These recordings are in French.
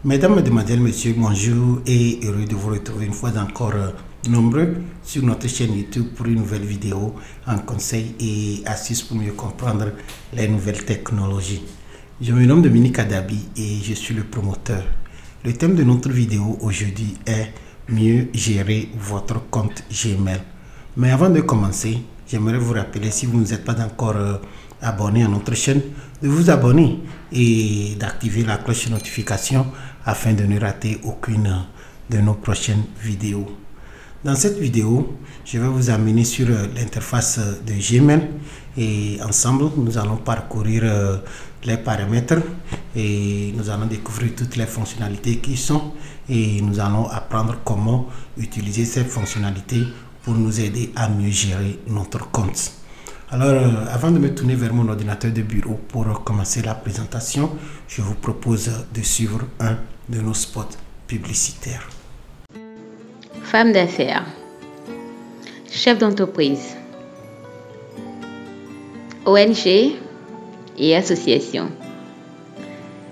Mesdames, Mesdemoiselles, Messieurs, bonjour et heureux de vous retrouver une fois encore nombreux sur notre chaîne YouTube pour une nouvelle vidéo en conseil et astuces pour mieux comprendre les nouvelles technologies. Je me nomme Dominique Adabi et je suis le promoteur. Le thème de notre vidéo aujourd'hui est mieux gérer votre compte Gmail. Mais avant de commencer, j'aimerais vous rappeler, si vous n'êtes pas encore abonné à notre chaîne, de vous abonner et d'activer la cloche de notification afin de ne rater aucune de nos prochaines vidéos. Dans cette vidéo, je vais vous amener sur l'interface de Gmail et ensemble, nous allons parcourir les paramètres et nous allons découvrir toutes les fonctionnalités qui sont et nous allons apprendre comment utiliser ces fonctionnalités pour nous aider à mieux gérer notre compte. Alors, avant de me tourner vers mon ordinateur de bureau pour commencer la présentation, je vous propose de suivre un de nos spots publicitaires. Femme d'affaires, chef d'entreprise, ONG et association,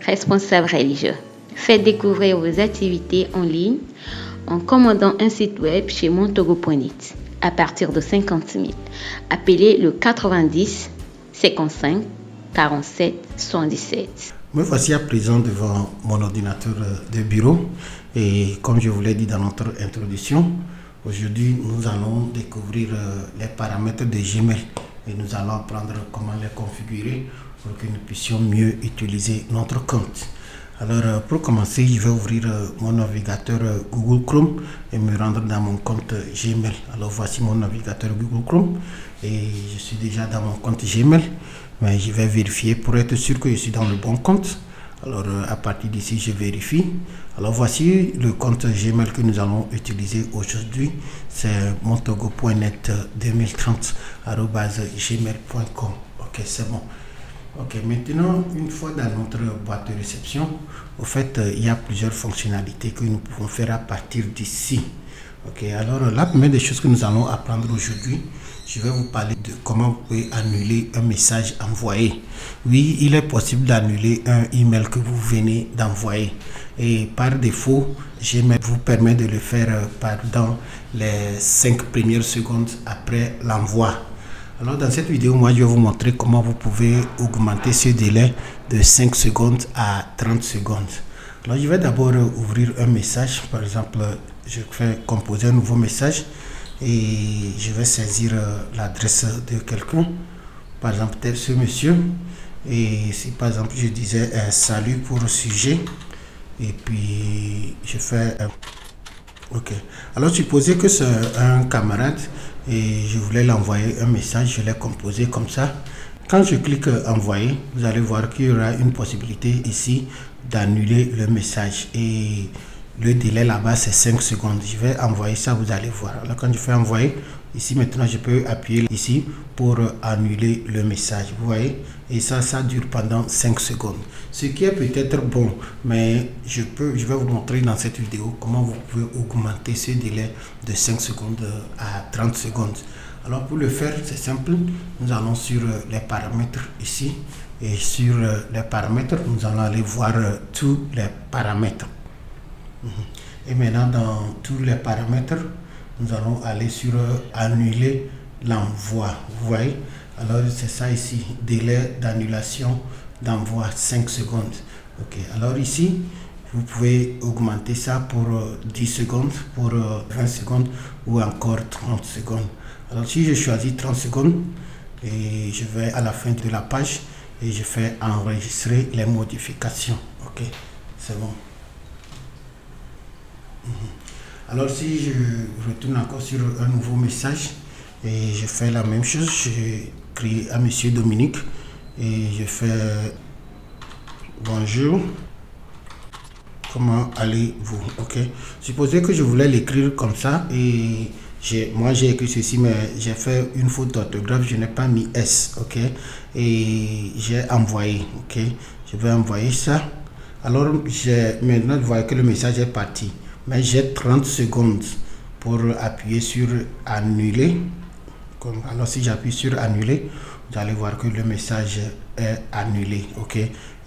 responsable religieux. Faites découvrir vos activités en ligne en commandant un site web chez montogo.net à partir de 50 000. Appelez le 90 55 47 77. Me voici à présent devant mon ordinateur de bureau et comme je vous l'ai dit dans notre introduction, aujourd'hui nous allons découvrir les paramètres de Gmail et nous allons apprendre comment les configurer pour que nous puissions mieux utiliser notre compte. Alors pour commencer, je vais ouvrir mon navigateur Google Chrome et me rendre dans mon compte Gmail. Alors voici mon navigateur Google Chrome et je suis déjà dans mon compte Gmail, mais je vais vérifier pour être sûr que je suis dans le bon compte. Alors à partir d'ici, je vérifie. Alors voici le compte Gmail que nous allons utiliser aujourd'hui. C'est montogo.net 2030@gmail.com. Ok, c'est bon. Ok, maintenant, une fois dans notre boîte de réception, au fait, il y a plusieurs fonctionnalités que nous pouvons faire à partir d'ici. Ok, alors la première des choses que nous allons apprendre aujourd'hui, je vais vous parler de comment vous pouvez annuler un message envoyé. Oui, il est possible d'annuler un email que vous venez d'envoyer. Et par défaut, Gmail vous permet de le faire pendant les 5 premières secondes après l'envoi. Alors dans cette vidéo, moi je vais vous montrer comment vous pouvez augmenter ce délai de 5 secondes à 30 secondes. Alors je vais d'abord ouvrir un message. Par exemple, je vais composer un nouveau message et je vais saisir l'adresse de quelqu'un. Par exemple, tel ce monsieur. Et si par exemple je disais salut pour le sujet et puis je fais ok. Alors supposez que c'est un camarade et je voulais l'envoyer un message, je l'ai composé comme ça. Quand je clique envoyer, vous allez voir qu'il y aura une possibilité ici d'annuler le message et le délai là-bas c'est 5 secondes. Je vais envoyer ça, vous allez voir. Alors quand je fais envoyer, ici maintenant je peux appuyer ici pour annuler le message, vous voyez, et ça dure pendant 5 secondes, ce qui est peut-être bon, mais je vais vous montrer dans cette vidéo comment vous pouvez augmenter ce délai de 5 secondes à 30 secondes. Alors pour le faire, c'est simple, nous allons sur les paramètres ici et sur les paramètres nous allons aller voir tous les paramètres et maintenant dans tous les paramètres nous allons aller sur annuler l'envoi, vous voyez. Alors c'est ça ici, délai d'annulation d'envoi 5 secondes. Ok, alors ici vous pouvez augmenter ça pour 10 secondes, pour 20 secondes ou encore 30 secondes. Alors si je choisis 30 secondes et je vais à la fin de la page et je fais enregistrer les modifications. Ok, c'est bon. Alors si je retourne encore sur un nouveau message et je fais la même chose, j'écris à monsieur Dominique et je fais bonjour, comment allez-vous? Ok, supposez que je voulais l'écrire comme ça et moi j'ai écrit ceci mais j'ai fait une faute d'orthographe, je n'ai pas mis S. Ok, et j'ai envoyé. Ok, je vais envoyer ça. Alors maintenant vous voyez que le message est parti, mais j'ai 30 secondes pour appuyer sur annuler. Alors si j'appuie sur annuler, vous allez voir que le message est annulé. Ok,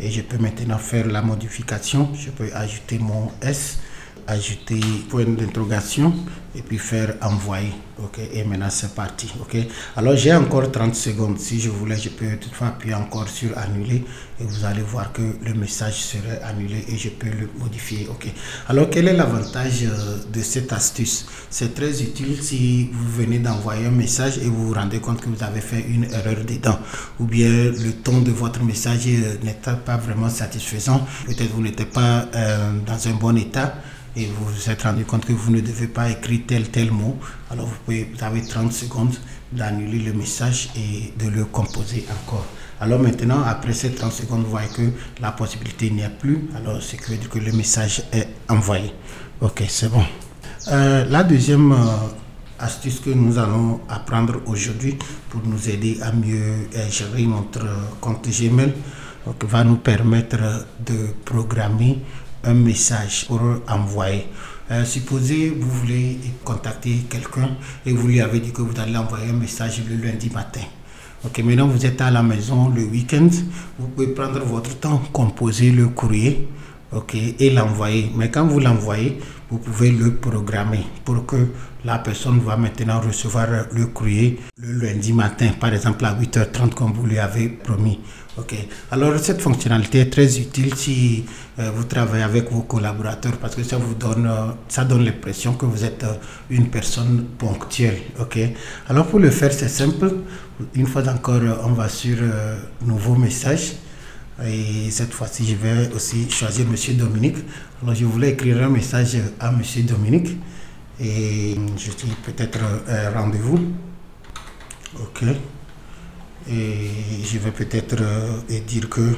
et je peux maintenant faire la modification. Je peux ajouter mon S, ajouter point d'interrogation et puis faire envoyer. Ok, et maintenant c'est parti. Ok, alors j'ai encore 30 secondes. Si je voulais, je peux toutefois appuyer encore sur annuler et vous allez voir que le message serait annulé et je peux le modifier. Ok, alors quel est l'avantage de cette astuce? C'est très utile si vous venez d'envoyer un message et vous vous rendez compte que vous avez fait une erreur dedans, ou bien le ton de votre message n'était pas vraiment satisfaisant, peut-être vous n'étiez pas dans un bon état et vous vous êtes rendu compte que vous ne devez pas écrire tel mot. Alors vous avez 30 secondes d'annuler le message et de le composer encore. Alors maintenant, après ces 30 secondes, vous voyez que la possibilité n'y a plus. Alors c'est que veut dire que le message est envoyé. Ok, c'est bon. La deuxième astuce que nous allons apprendre aujourd'hui pour nous aider à mieux gérer notre compte Gmail, donc, va nous permettre de programmer un message pour envoyer. Supposez vous voulez contacter quelqu'un et vous lui avez dit que vous allez envoyer un message le lundi matin. Ok, maintenant vous êtes à la maison le week-end, vous pouvez prendre votre temps, composer le courrier, ok, et l'envoyer. Mais quand vous l'envoyez, vous pouvez le programmer pour que la personne va maintenant recevoir le courrier le lundi matin, par exemple à 8h30 comme vous lui avez promis. Ok, alors cette fonctionnalité est très utile si vous travaillez avec vos collaborateurs parce que ça vous donne, l'impression que vous êtes une personne ponctuelle. Ok, alors pour le faire c'est simple. Une fois encore, on va sur nouveau message. Et cette fois-ci, je vais aussi choisir Monsieur Dominique. Alors, je voulais écrire un message à Monsieur Dominique. Et je dis peut-être rendez-vous. Ok. Et je vais peut-être dire que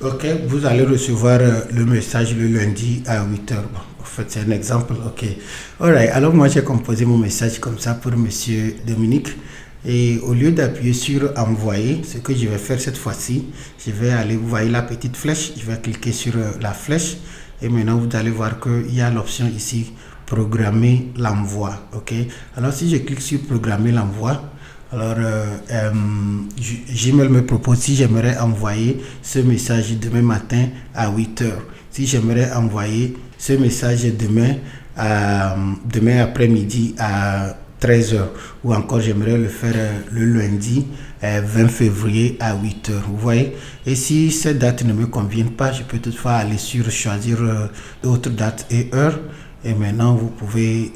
ok, vous allez recevoir le message le lundi à 8h. Bon, en fait, c'est un exemple. Ok. Alright. Alors, moi, j'ai composé mon message comme ça pour Monsieur Dominique. Et au lieu d'appuyer sur envoyer, ce que je vais faire cette fois-ci, je vais aller, vous voyez la petite flèche, je vais cliquer sur la flèche. Et maintenant, vous allez voir qu'il y a l'option ici, programmer l'envoi. Ok. Alors, si je clique sur programmer l'envoi, alors, Gmail me propose si j'aimerais envoyer ce message demain matin à 8h. Si j'aimerais envoyer ce message demain après-midi à 13h. Ou encore, j'aimerais le faire le lundi 20 février à 8h. Vous voyez? Et si cette date ne me convient pas, je peux toutefois aller sur choisir d'autres dates et heures. Et maintenant, vous pouvez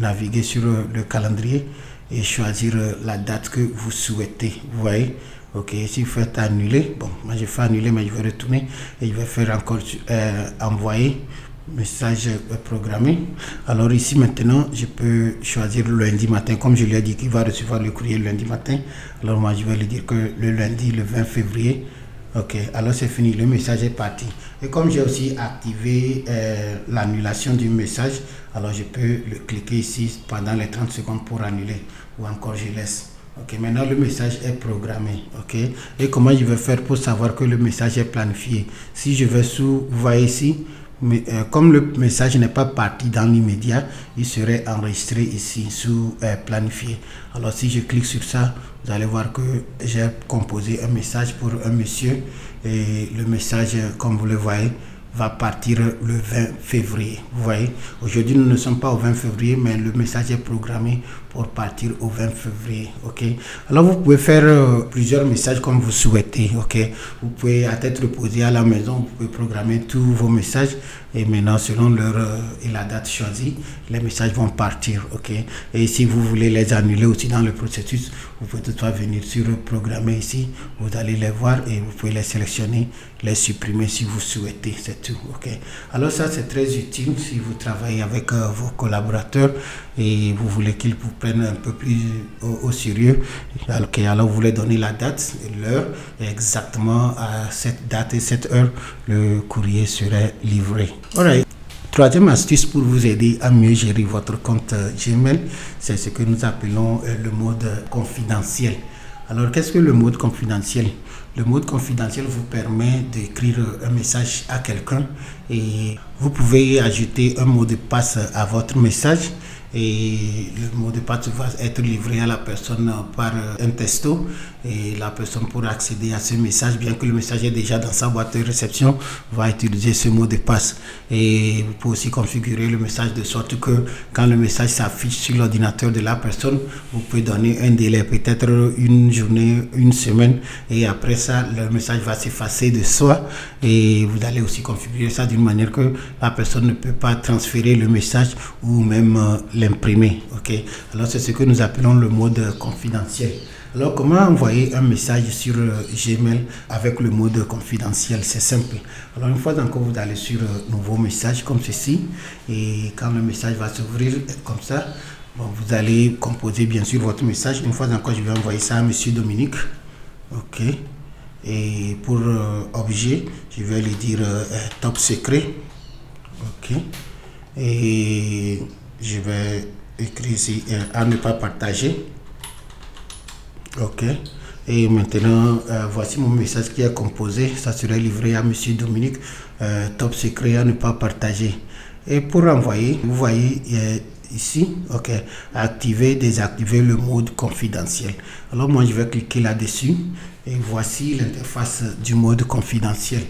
naviguer sur le calendrier et choisir la date que vous souhaitez. Vous voyez? Ok, si vous faites annuler, bon, moi je fais annuler, mais je vais retourner et je vais faire encore envoyer message programmé. Alors ici maintenant, je peux choisir le lundi matin, comme je lui ai dit qu'il va recevoir le courrier le lundi matin. Alors moi je vais lui dire que le lundi, le 20 février. Ok, alors c'est fini, le message est parti. Et comme j'ai aussi activé l'annulation du message, alors je peux le cliquer ici pendant les 30 secondes pour annuler, ou encore je laisse. Ok, maintenant le message est programmé. Ok, et comment je vais faire pour savoir que le message est planifié? Si je vais sous, vous voyez ici, mais, comme le message n'est pas parti dans l'immédiat, il serait enregistré ici sous planifié. Alors si je clique sur ça, vous allez voir que j'ai composé un message pour un monsieur et le message, comme vous le voyez, va partir le 20 février. Vous voyez, aujourd'hui nous ne sommes pas au 20 février, mais le message est programmé pour partir au 20 février. Ok, alors vous pouvez faire plusieurs messages comme vous souhaitez. Ok, vous pouvez à tête reposée à la maison, vous pouvez programmer tous vos messages et maintenant selon l'heure et la date choisie, les messages vont partir. Ok, et si vous voulez les annuler aussi dans le processus, vous pouvez toutefois venir sur programmer ici, vous allez les voir et vous pouvez les sélectionner, les supprimer si vous souhaitez. C'est tout. Ok, alors ça c'est très utile si vous travaillez avec vos collaborateurs et vous voulez qu'ils vous prennent un peu plus au sérieux. Ok, alors vous voulez donner la date et l'heure et exactement à cette date et cette heure le courrier serait livré. Alright. Troisième astuce pour vous aider à mieux gérer votre compte Gmail, c'est ce que nous appelons le mode confidentiel. Alors, qu'est-ce que le mode confidentiel? Le mode confidentiel vous permet d'écrire un message à quelqu'un et vous pouvez ajouter un mot de passe à votre message et le mot de passe va être livré à la personne par un texto et la personne pourra accéder à ce message, bien que le message est déjà dans sa boîte de réception, va utiliser ce mot de passe. Et vous pouvez aussi configurer le message de sorte que quand le message s'affiche sur l'ordinateur de la personne, vous pouvez donner un délai, peut-être une journée, une semaine, et après ça le message va s'effacer de soi. Et vous allez aussi configurer ça d'une manière que la personne ne peut pas transférer le message ou même l'imprimer. Ok, alors c'est ce que nous appelons le mode confidentiel. Alors comment envoyer un message sur Gmail avec le mode confidentiel? C'est simple. Alors une fois encore, vous allez sur nouveau message comme ceci, et quand le message va s'ouvrir comme ça, bon, vous allez composer bien sûr votre message. Une fois encore, je vais envoyer ça à Monsieur Dominique. Ok, et pour objet, je vais lui dire top secret. Ok, et je vais écrire ici à ne pas partager. Ok, et maintenant voici mon message qui est composé. Ça serait livré à Monsieur Dominique, top secret à ne pas partager. Et pour envoyer, vous voyez ici, ok, activer, désactiver le mode confidentiel. Alors moi je vais cliquer là-dessus et voici l'interface du mode confidentiel.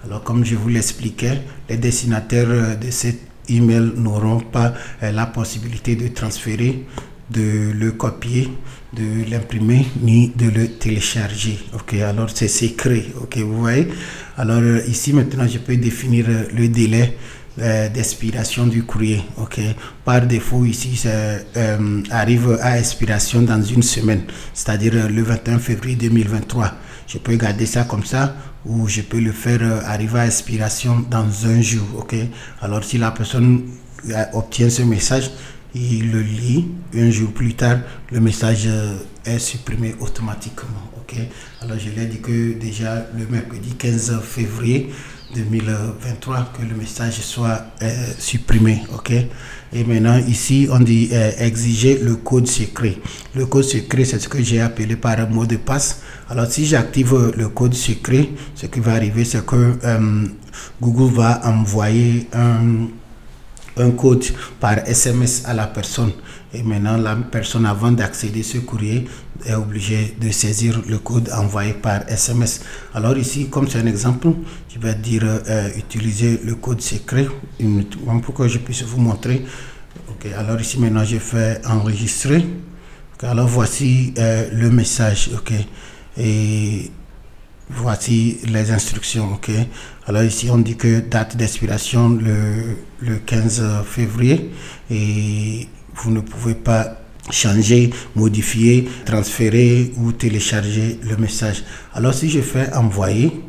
Alors comme je vous l'expliquais, les destinataires de cet email n'auront pas la possibilité de transférer, de le copier, de l'imprimer ni de le télécharger. Ok, alors c'est secret. Ok, vous voyez. Alors ici maintenant je peux définir le délai d'expiration du courrier. Ok, par défaut ici ça arrive à expiration dans une semaine, c'est-à-dire le 21 février 2023. Je peux garder ça comme ça ou je peux le faire arriver à expiration dans un jour. Ok, alors si la personne obtient ce message, il le lit, un jour plus tard, le message est supprimé automatiquement. Ok, alors je l'ai dit que déjà le mercredi 15 février 2023 que le message soit supprimé. Ok, et maintenant ici on dit exiger le code secret. Le code secret, c'est ce que j'ai appelé par un mot de passe. Alors si j'active le code secret, ce qui va arriver, c'est que Google va envoyer un code par SMS à la personne, et maintenant la personne, avant d'accéder à ce courrier, est obligée de saisir le code envoyé par SMS. Alors ici, comme c'est un exemple, je vais dire utiliser le code secret pour que je puisse vous montrer. Ok, alors ici maintenant je fais enregistrer. Okay, alors voici le message. Ok, et voici les instructions. Ok, alors ici on dit que date d'expiration le 15 février et vous ne pouvez pas changer, modifier, transférer ou télécharger le message. Alors si je fais envoyer,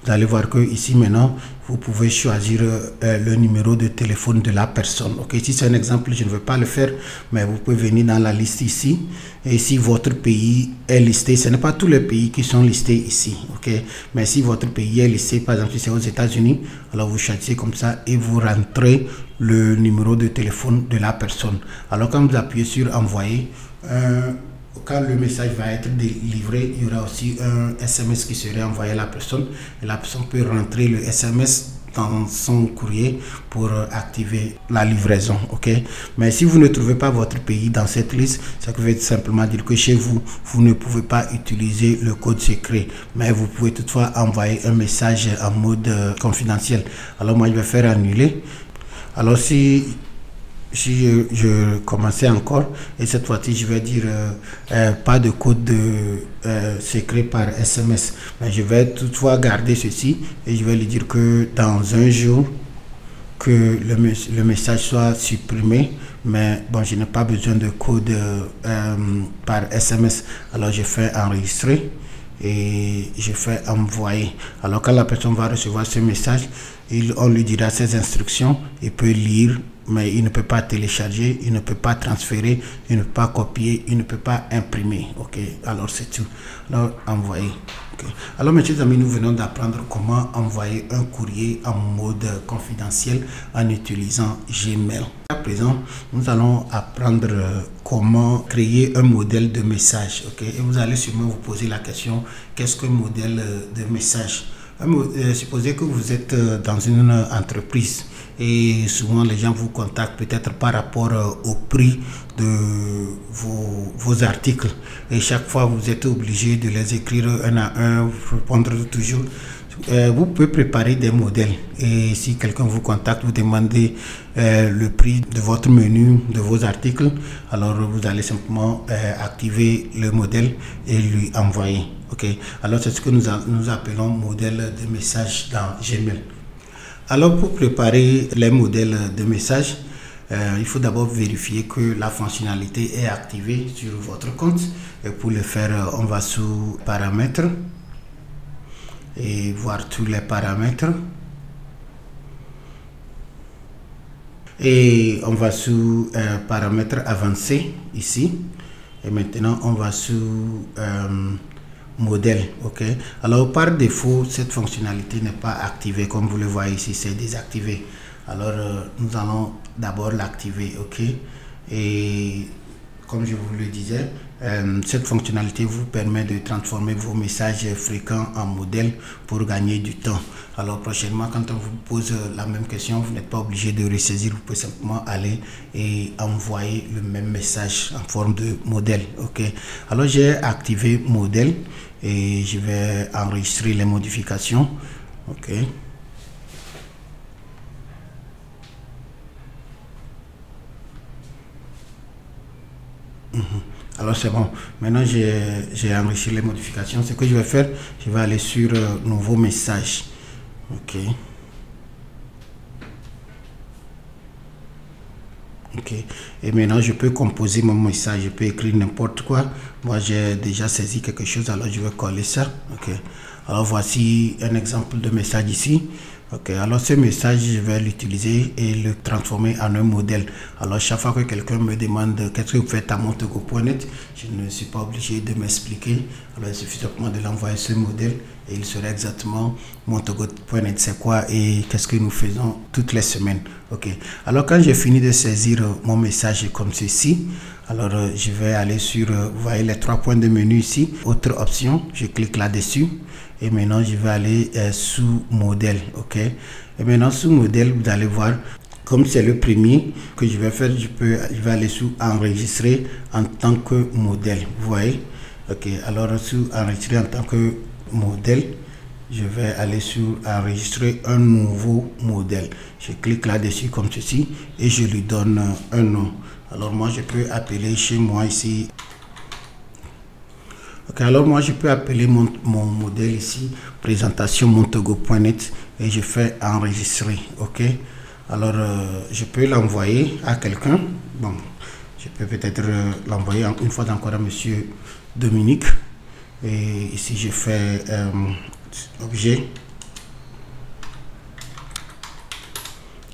vous allez voir que ici maintenant vous pouvez choisir le numéro de téléphone de la personne. Ok, ici c'est un exemple, je ne veux pas le faire, mais vous pouvez venir dans la liste ici, et si votre pays est listé, ce n'est pas tous les pays qui sont listés ici. Ok, mais si votre pays est listé, par exemple si c'est aux États-Unis, alors vous choisissez comme ça et vous rentrez le numéro de téléphone de la personne. Alors quand vous appuyez sur envoyer, quand le message va être délivré, il y aura aussi un SMS qui serait envoyé à la personne, et la personne peut rentrer le SMS dans son courrier pour activer la livraison. Ok, mais si vous ne trouvez pas votre pays dans cette liste, ça veut simplement dire que chez vous, vous ne pouvez pas utiliser le code secret, mais vous pouvez toutefois envoyer un message en mode confidentiel. Alors moi je vais faire annuler. Alors si je commençais encore, et cette fois-ci je vais dire pas de code secret par SMS, mais je vais toutefois garder ceci et je vais lui dire que dans un jour que le message soit supprimé, mais bon, je n'ai pas besoin de code par SMS. Alors je fais enregistrer et je fais envoyer. Alors quand la personne va recevoir ce message, on lui dira ses instructions, il peut lire, mais il ne peut pas télécharger, il ne peut pas transférer, il ne peut pas copier, il ne peut pas imprimer. Ok, alors c'est tout. Alors envoyer. Okay. Alors mes chers amis, nous venons d'apprendre comment envoyer un courrier en mode confidentiel en utilisant Gmail. À présent, nous allons apprendre comment créer un modèle de message. Ok, et vous allez sûrement vous poser la question, qu'est-ce qu'un modèle de message? Supposez que vous êtes dans une entreprise et souvent les gens vous contactent peut-être par rapport au prix de vos articles, et chaque fois vous êtes obligé de les écrire un à un, répondre toujours. Vous pouvez préparer des modèles, et si quelqu'un vous contacte, vous demandez le prix de votre menu, de vos articles, alors vous allez simplement activer le modèle et lui envoyer. Ok, alors c'est ce que nous appelons modèle de message dans Gmail. Alors pour préparer les modèles de message, il faut d'abord vérifier que la fonctionnalité est activée sur votre compte, et pour le faire on va sous paramètres et voir tous les paramètres, et on va sous paramètres avancés ici, et maintenant on va sous modèle. Ok, alors par défaut cette fonctionnalité n'est pas activée, comme vous le voyez ici, c'est désactivé. Alors nous allons d'abord l'activer. Ok, et comme je vous le disais, cette fonctionnalité vous permet de transformer vos messages fréquents en modèle pour gagner du temps. Alors prochainement, quand on vous pose la même question, vous n'êtes pas obligé de ressaisir, vous pouvez simplement aller et envoyer le même message en forme de modèle. Ok, alors j'ai activé modèle et je vais enregistrer les modifications. Ok. Alors c'est bon, maintenant j'ai enrichi les modifications. Ce que je vais faire, je vais aller sur nouveau message. Ok. Ok, et maintenant je peux composer mon message, je peux écrire n'importe quoi. Moi j'ai déjà saisi quelque chose, alors je vais coller ça. Ok, alors voici un exemple de message ici. Ok, alors ce message je vais l'utiliser et le transformer en un modèle. Alors chaque fois que quelqu'un me demande qu'est-ce que vous faites à montogo.net, je ne suis pas obligé de m'expliquer. Alors il suffit simplement de l'envoyer ce modèle et il serait exactement montogo.net c'est quoi et qu'est-ce que nous faisons toutes les semaines. Ok, alors quand j'ai fini de saisir mon message comme ceci, alors je vais aller sur, vous voyez les 3 points de menu ici, autre option, je clique là-dessus. Et maintenant je vais aller sous modèle. Ok, et maintenant sous modèle vous allez voir, comme c'est le premier que je vais faire, je vais aller sous enregistrer en tant que modèle, vous voyez. Ok, alors sous enregistrer en tant que modèle, je vais aller sur enregistrer un nouveau modèle. Je clique là-dessus comme ceci et je lui donne un nom. Alors moi je peux appeler chez moi ici. Ok, alors moi je peux appeler mon modèle ici présentation montogo.net et je fais enregistrer. Ok, alors je peux l'envoyer à quelqu'un. Bon, je peux peut-être l'envoyer une fois encore à monsieur Dominique, et ici je fais objet.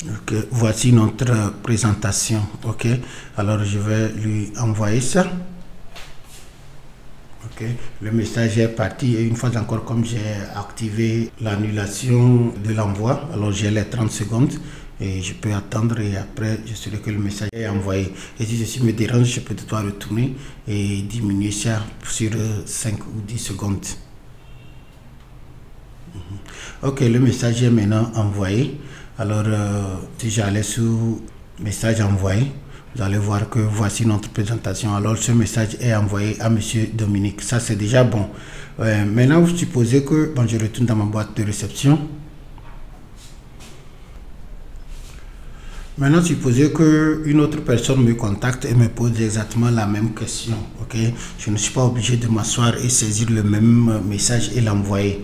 Ok, voici notre présentation. Ok, alors je vais lui envoyer ça. Ok, le message est parti et une fois encore, comme j'ai activé l'annulation de l'envoi, alors j'ai les 30 secondes et je peux attendre et après je saurai que le message est envoyé. Et si ceci me dérange, je peux toutefois retourner et diminuer ça sur 5 ou 10 secondes. Ok, le message est maintenant envoyé. Alors si j'allais sous message envoyé, vous allez voir que voici notre présentation. Alors ce message est envoyé à monsieur Dominique, ça c'est déjà bon. Maintenant vous supposez que, bon, je retourne dans ma boîte de réception. Maintenant supposez que une autre personne me contacte et me pose exactement la même question. Ok, je ne suis pas obligé de m'asseoir et saisir le même message et l'envoyer.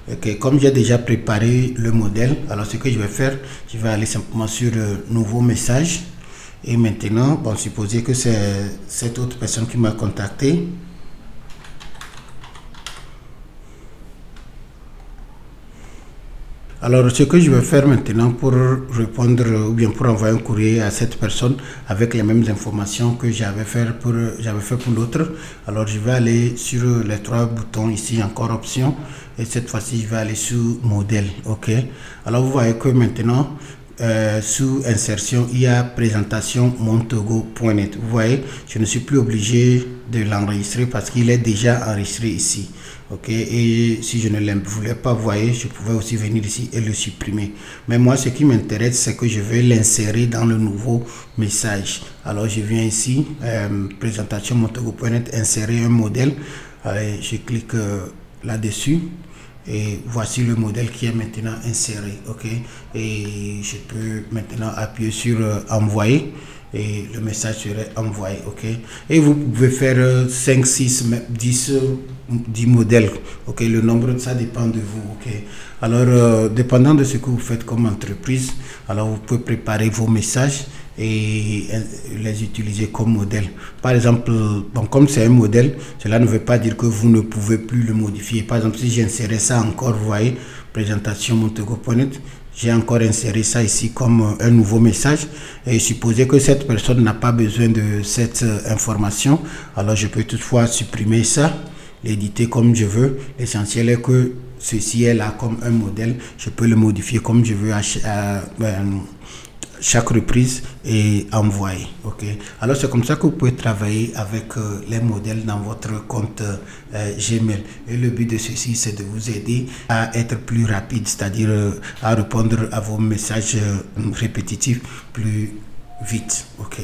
Okay. Comme j'ai déjà préparé le modèle, alors ce que je vais faire, je vais aller simplement sur nouveau message. Et maintenant, bon, supposez que c'est cette autre personne qui m'a contacté. Alors, ce que je vais faire maintenant pour répondre ou bien pour envoyer un courrier à cette personne avec les mêmes informations que j'avais fait pour l'autre, alors je vais aller sur les 3 boutons ici, encore option, et cette fois-ci je vais aller sur modèle. Ok, alors vous voyez que maintenant sous insertion, il y a présentation montogo.net. Vous voyez, je ne suis plus obligé de l'enregistrer parce qu'il est déjà enregistré ici. Ok, et si je ne le voulais pas, vous voyez, je pouvais aussi venir ici et le supprimer. Mais moi, ce qui m'intéresse, c'est que je vais l'insérer dans le nouveau message. Alors, je viens ici, présentation montogo.net, insérer un modèle. Allez, je clique là-dessus. Et voici le modèle qui est maintenant inséré. Ok, et je peux maintenant appuyer sur envoyer et le message serait envoyé. Ok, et vous pouvez faire 5, 6, 10 modèles. Ok, le nombre, ça dépend de vous. Ok, alors dépendant de ce que vous faites comme entreprise, alors vous pouvez préparer vos messages et les utiliser comme modèle. Par exemple, bon, comme c'est un modèle, cela ne veut pas dire que vous ne pouvez plus le modifier. Par exemple, si j'insérais ça encore, vous voyez, présentation montogo.net, j'ai encore inséré ça ici comme un nouveau message. Et supposer que cette personne n'a pas besoin de cette information, alors je peux toutefois supprimer ça, l'éditer comme je veux. L'essentiel est que ceci est là comme un modèle. Je peux le modifier comme je veux chaque reprise et envoyer. Ok, alors c'est comme ça que vous pouvez travailler avec les modèles dans votre compte Gmail, et le but de ceci, c'est de vous aider à être plus rapide, c'est-à-dire à répondre à vos messages répétitifs plus vite. Ok,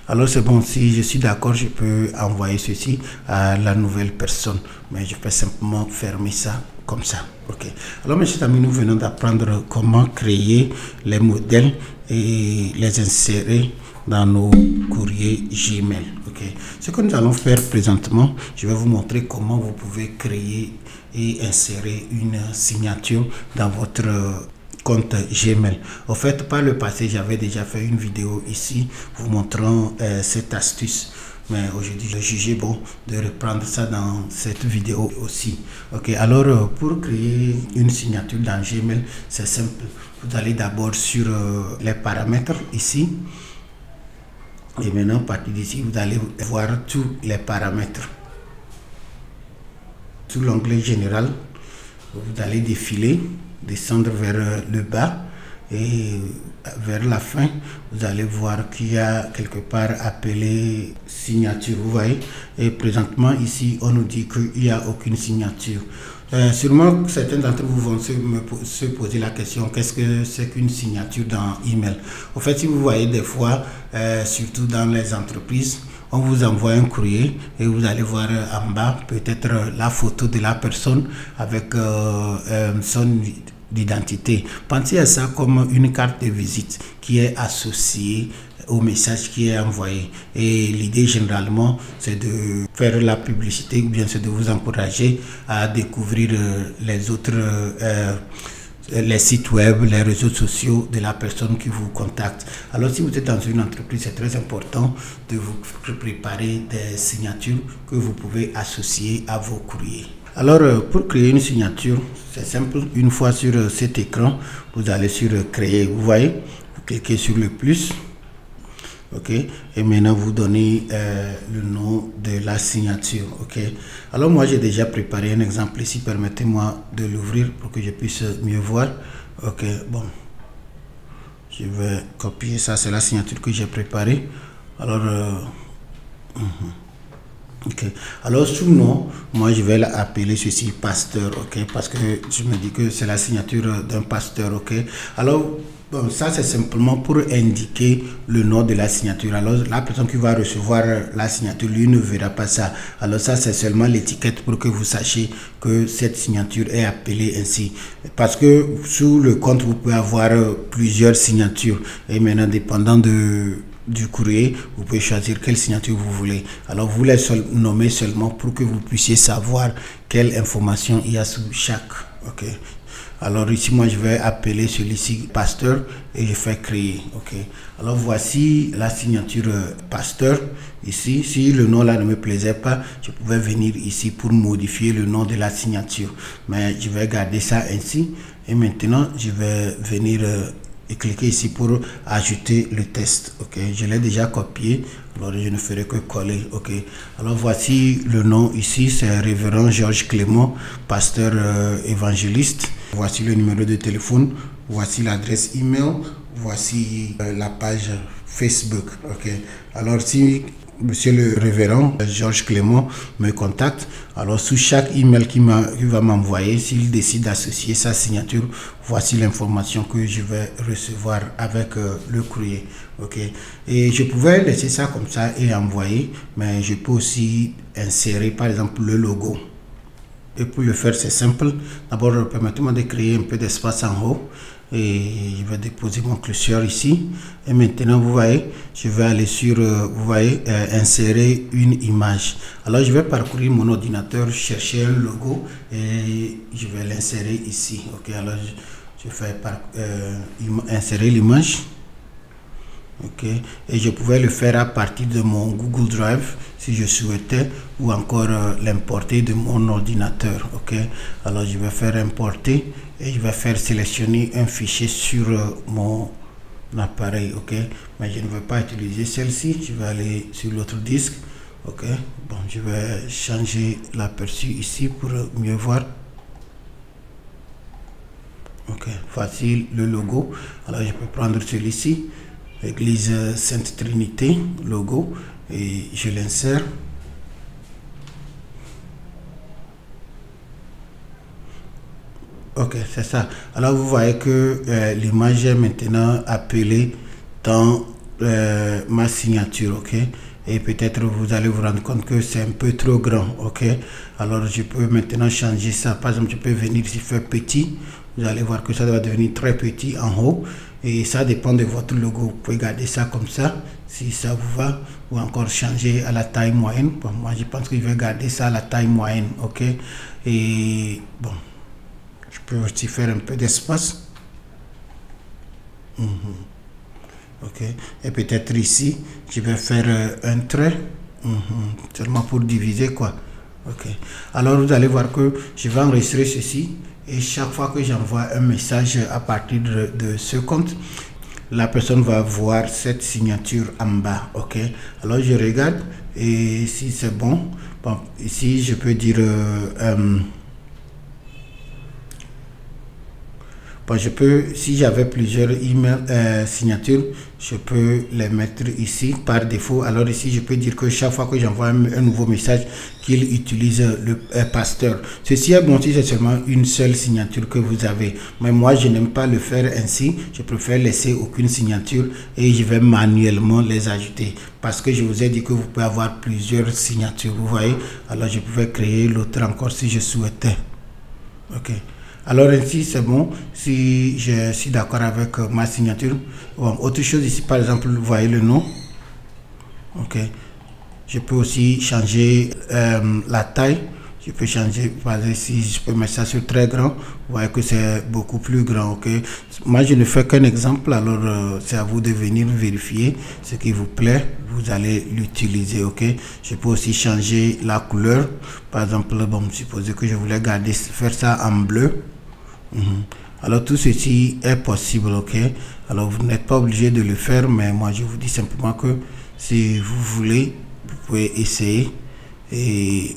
alors c'est bon, si je suis d'accord, je peux envoyer ceci à la nouvelle personne, mais je peux simplement fermer ça comme ça. Ok, alors mes chers amis, nous venons d'apprendre comment créer les modèles et les insérer dans nos courriers Gmail. Ok, ce que nous allons faire présentement, je vais vous montrer comment vous pouvez créer et insérer une signature dans votre compte Gmail. En fait, par le passé, j'avais déjà fait une vidéo ici vous montrant cette astuce. Mais aujourd'hui, je jugeais bon de reprendre ça dans cette vidéo aussi. Ok, alors pour créer une signature dans Gmail, c'est simple. Vous allez d'abord sur les paramètres ici. Et maintenant, à partir d'ici, vous allez voir tous les paramètres. Sous l'onglet général, vous allez défiler, descendre vers le bas. Et vers la fin, vous allez voir qu'il y a quelque part appelé signature, vous voyez. Et présentement ici, on nous dit qu'il n'y a aucune signature. Sûrement, certains d'entre vous vont se poser la question, qu'est-ce que c'est qu'une signature dans email? En fait, si vous voyez des fois, surtout dans les entreprises, on vous envoie un courrier et vous allez voir en bas peut-être la photo de la personne avec son d'identité. Pensez à ça comme une carte de visite qui est associée au message qui est envoyé. Et l'idée généralement, c'est de faire la publicité ou bien c'est de vous encourager à découvrir les autres les sites web, les réseaux sociaux de la personne qui vous contacte. Alors si vous êtes dans une entreprise, c'est très important de vous préparer des signatures que vous pouvez associer à vos courriers. Alors pour créer une signature, c'est simple. Une fois sur cet écran, vous allez sur créer. Vous voyez, vous cliquez sur le plus. Ok, et maintenant vous donnez le nom de la signature. Ok, alors moi j'ai déjà préparé un exemple ici, permettez-moi de l'ouvrir pour que je puisse mieux voir. Ok, bon, je vais copier ça, c'est la signature que j'ai préparée. Alors ok, alors sous nom, moi je vais l'appeler ceci pasteur. Ok, parce que je me dis que c'est la signature d'un pasteur. Ok, alors bon, ça c'est simplement pour indiquer le nom de la signature. Alors la personne qui va recevoir la signature, lui ne verra pas ça. Alors ça c'est seulement l'étiquette pour que vous sachiez que cette signature est appelée ainsi. Parce que sous le compte vous pouvez avoir plusieurs signatures. Et maintenant dépendant du courrier, vous pouvez choisir quelle signature vous voulez. Alors vous les nommez seulement pour que vous puissiez savoir quelle information il y a sous chaque. Ok. Alors ici moi je vais appeler celui-ci pasteur et je fais créer. Ok, alors voici la signature pasteur. Ici, si le nom là ne me plaisait pas, je pouvais venir ici pour modifier le nom de la signature, mais je vais garder ça ainsi. Et maintenant je vais venir et cliquer ici pour ajouter le texte. Ok, je l'ai déjà copié, alors je ne ferai que coller. Ok, alors voici le nom ici, c'est révérend Georges Clément, pasteur évangéliste. Voici le numéro de téléphone, voici l'adresse email, voici la page Facebook. Ok, alors si Monsieur le révérend Georges Clément me contacte, alors sous chaque email qu'il va m'envoyer, s'il décide d'associer sa signature, voici l'information que je vais recevoir avec le courrier. Ok, et je pouvais laisser ça comme ça et envoyer, mais je peux aussi insérer par exemple le logo. Et pour le faire, c'est simple. D'abord, permettez-moi de créer un peu d'espace en haut. Et je vais déposer mon curseur ici. Et maintenant, vous voyez, je vais aller sur, vous voyez, insérer une image. Alors, je vais parcourir mon ordinateur, chercher un logo et je vais l'insérer ici. Ok, alors je fais insérer l'image. Ok, et je pouvais le faire à partir de mon Google Drive si je souhaitais, ou encore l'importer de mon ordinateur. Ok, alors je vais faire importer et je vais faire sélectionner un fichier sur mon appareil. Ok, mais je ne vais pas utiliser celle-ci, je vais aller sur l'autre disque. Ok, bon, je vais changer l'aperçu ici pour mieux voir. Ok, voici le logo. Alors je peux prendre celui-ci, Église Sainte Trinité, logo, et je l'insère. Ok, c'est ça. Alors vous voyez que l'image est maintenant appelée dans ma signature. Ok, et peut-être vous allez vous rendre compte que c'est un peu trop grand. Ok, alors je peux maintenant changer ça. Par exemple, je peux venir ici faire petit. Vous allez voir que ça va devenir très petit en haut. Et ça dépend de votre logo. Vous pouvez garder ça comme ça, si ça vous va, ou encore changer à la taille moyenne. Bon, moi, je pense que je vais garder ça à la taille moyenne. Ok, et bon, je peux aussi faire un peu d'espace. Ok, et peut-être ici, je vais faire un trait, seulement pour diviser quoi. Ok, alors vous allez voir que je vais enregistrer ceci. Et chaque fois que j'envoie un message à partir de ce compte, la personne va voir cette signature en bas. Ok, alors je regarde et si c'est bon, bon, ici je peux dire bon, je peux, si j'avais plusieurs emails signatures, je peux les mettre ici par défaut. Alors ici, je peux dire que chaque fois que j'envoie un nouveau message, qu'il utilise le pasteur. Ceci est bon si c'est seulement une seule signature que vous avez. Mais moi, je n'aime pas le faire ainsi. Je préfère laisser aucune signature et je vais manuellement les ajouter. Parce que je vous ai dit que vous pouvez avoir plusieurs signatures. Vous voyez? Alors, je pouvais créer l'autre encore si je souhaitais. Ok. Alors ainsi c'est bon si je suis d'accord avec ma signature. Bon, autre chose ici par exemple, vous voyez le nom. Ok, je peux aussi changer la taille. Je peux changer, par exemple, si je peux mettre ça sur très grand, vous voyez que c'est beaucoup plus grand. Ok, moi je ne fais qu'un exemple, alors c'est à vous de venir vérifier ce qui vous plaît, vous allez l'utiliser. Ok, je peux aussi changer la couleur. Par exemple, bon, supposez que je voulais garder, faire ça en bleu. Alors tout ceci est possible. Ok, alors vous n'êtes pas obligé de le faire, mais moi je vous dis simplement que si vous voulez, vous pouvez essayer. Et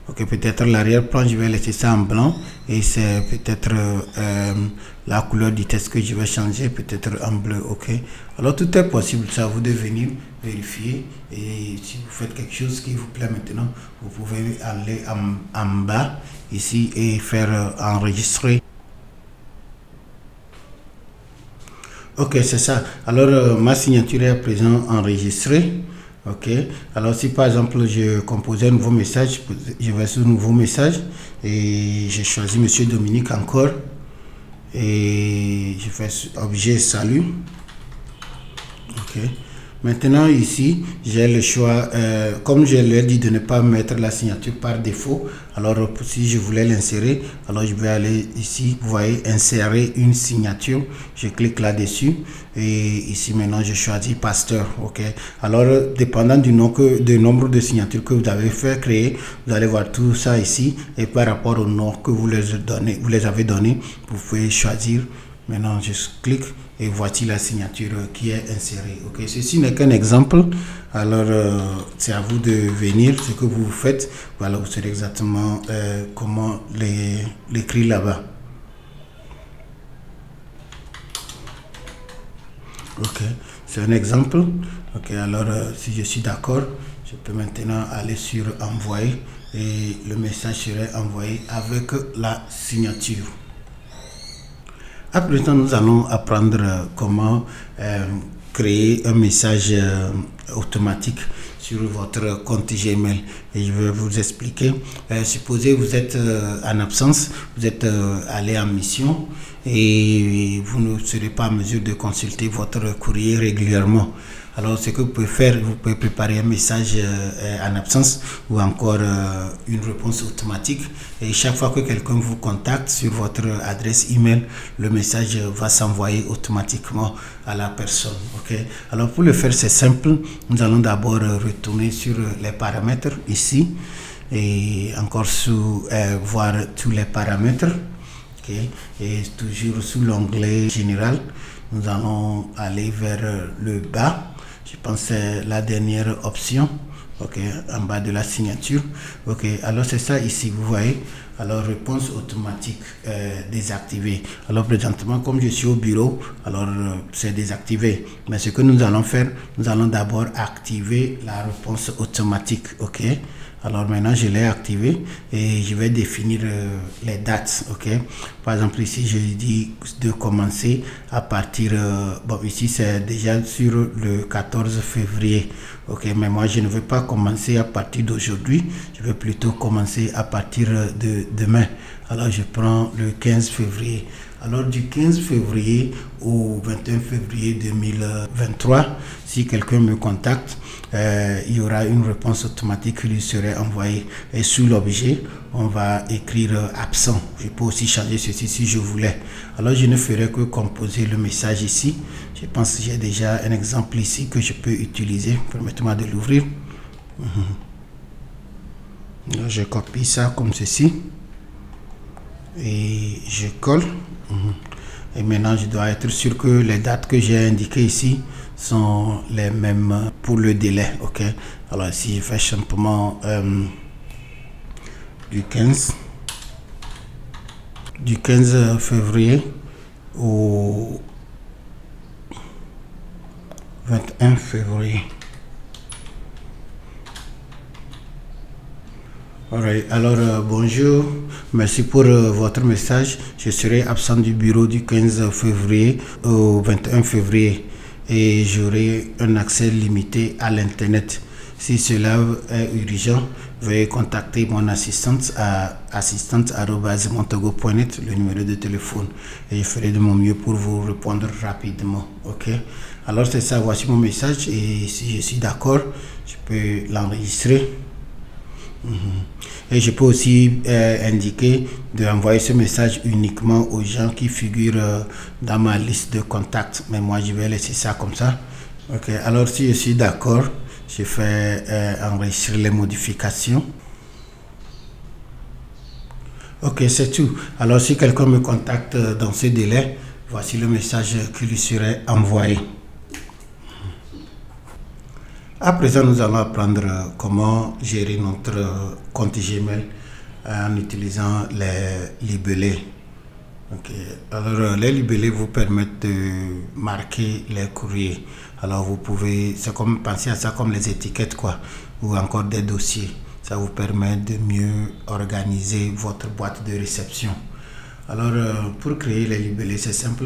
ok, peut-être l'arrière-plan je vais laisser ça en blanc et c'est peut-être la couleur du texte que je vais changer, peut-être en bleu. Ok, alors tout est possible, ça vous de venir vérifier. Et si vous faites quelque chose qui vous plaît maintenant, vous pouvez aller en bas ici et faire enregistrer. Ok, c'est ça. Alors ma signature est à présent enregistrée. Ok, alors si par exemple je composais un nouveau message, je vais sur nouveau message et j'ai choisi Monsieur Dominique encore et je fais objet salut. Ok, maintenant ici j'ai le choix, comme je l'ai dit, de ne pas mettre la signature par défaut. Alors si je voulais l'insérer, alors je vais aller ici, vous voyez, insérer une signature. Je clique là dessus et ici maintenant je choisis pasteur. Ok, alors dépendant du nombre de signatures que vous avez fait créer, vous allez voir tout ça ici et par rapport au nom que vous les avez donné, vous pouvez choisir. Maintenant je clique et voici la signature qui est insérée. Ok, ceci n'est qu'un exemple. Alors c'est à vous de venir, ce que vous faites. Voilà, vous savez exactement comment l'écrire là-bas. Ok, c'est un exemple. Ok, alors si je suis d'accord, je peux maintenant aller sur envoyer et le message serait envoyé avec la signature. À présent, nous allons apprendre comment créer un message automatique sur votre compte Gmail et je vais vous expliquer. Supposez vous êtes en absence, vous êtes allé en mission et vous ne serez pas en mesure de consulter votre courrier régulièrement. Alors ce que vous pouvez faire, vous pouvez préparer un message en absence ou encore une réponse automatique et chaque fois que quelqu'un vous contacte sur votre adresse email, le message va s'envoyer automatiquement à la personne. Ok. Alors pour le faire c'est simple, nous allons d'abord retourner sur les paramètres ici et encore voir tous les paramètres. Okay. Et toujours sous l'onglet général, nous allons aller vers le bas. Je pense que c'est la dernière option. Ok, en bas de la signature. Ok, alors c'est ça ici, vous voyez. Alors réponse automatique désactivée. Alors présentement, comme je suis au bureau, alors c'est désactivé. Mais ce que nous allons faire, nous allons d'abord activer la réponse automatique. Ok. Alors maintenant je l'ai activé et je vais définir les dates. Ok. Par exemple ici je dis de commencer à partir bon ici c'est déjà sur le 14 février. Ok, mais moi je ne veux pas commencer à partir d'aujourd'hui, je vais plutôt commencer à partir de demain. Alors je prends le 15 février. Alors du 15 février au 21 février 2023, si quelqu'un me contacte, il y aura une réponse automatique qui lui serait envoyée. Et sous l'objet, on va écrire absent. Je peux aussi changer ceci si je voulais. Alors je ne ferai que composer le message ici. Je pense que j'ai déjà un exemple ici que je peux utiliser. Permettez-moi de l'ouvrir. Je copie ça comme ceci. Et je colle. Et maintenant je dois être sûr que les dates que j'ai indiquées ici sont les mêmes pour le délai. Ok, alors si je fais simplement du 15 février au 21 février. Alors bonjour, merci pour votre message. Je serai absent du bureau du 15 février au 21 février et j'aurai un accès limité à l'internet. Si cela est urgent, veuillez contacter mon assistante à assistante@montogo.net, le numéro de téléphone, et je ferai de mon mieux pour vous répondre rapidement. Ok, alors c'est ça, voici mon message et si je suis d'accord, je peux l'enregistrer. Et je peux aussi indiquer d'envoyer ce message uniquement aux gens qui figurent dans ma liste de contacts. Mais moi, je vais laisser ça comme ça. Ok, alors si je suis d'accord, je fais enregistrer les modifications. Ok, c'est tout. Alors si quelqu'un me contacte dans ce délai, voici le message qui lui serait envoyé. À présent, nous allons apprendre comment gérer notre compte Gmail en utilisant les libellés. Okay. Alors, les libellés vous permettent de marquer les courriers. Alors, vous pouvez, c'est comme penser à ça comme les étiquettes, quoi, ou encore des dossiers. Ça vous permet de mieux organiser votre boîte de réception. Alors, pour créer les libellés, c'est simple.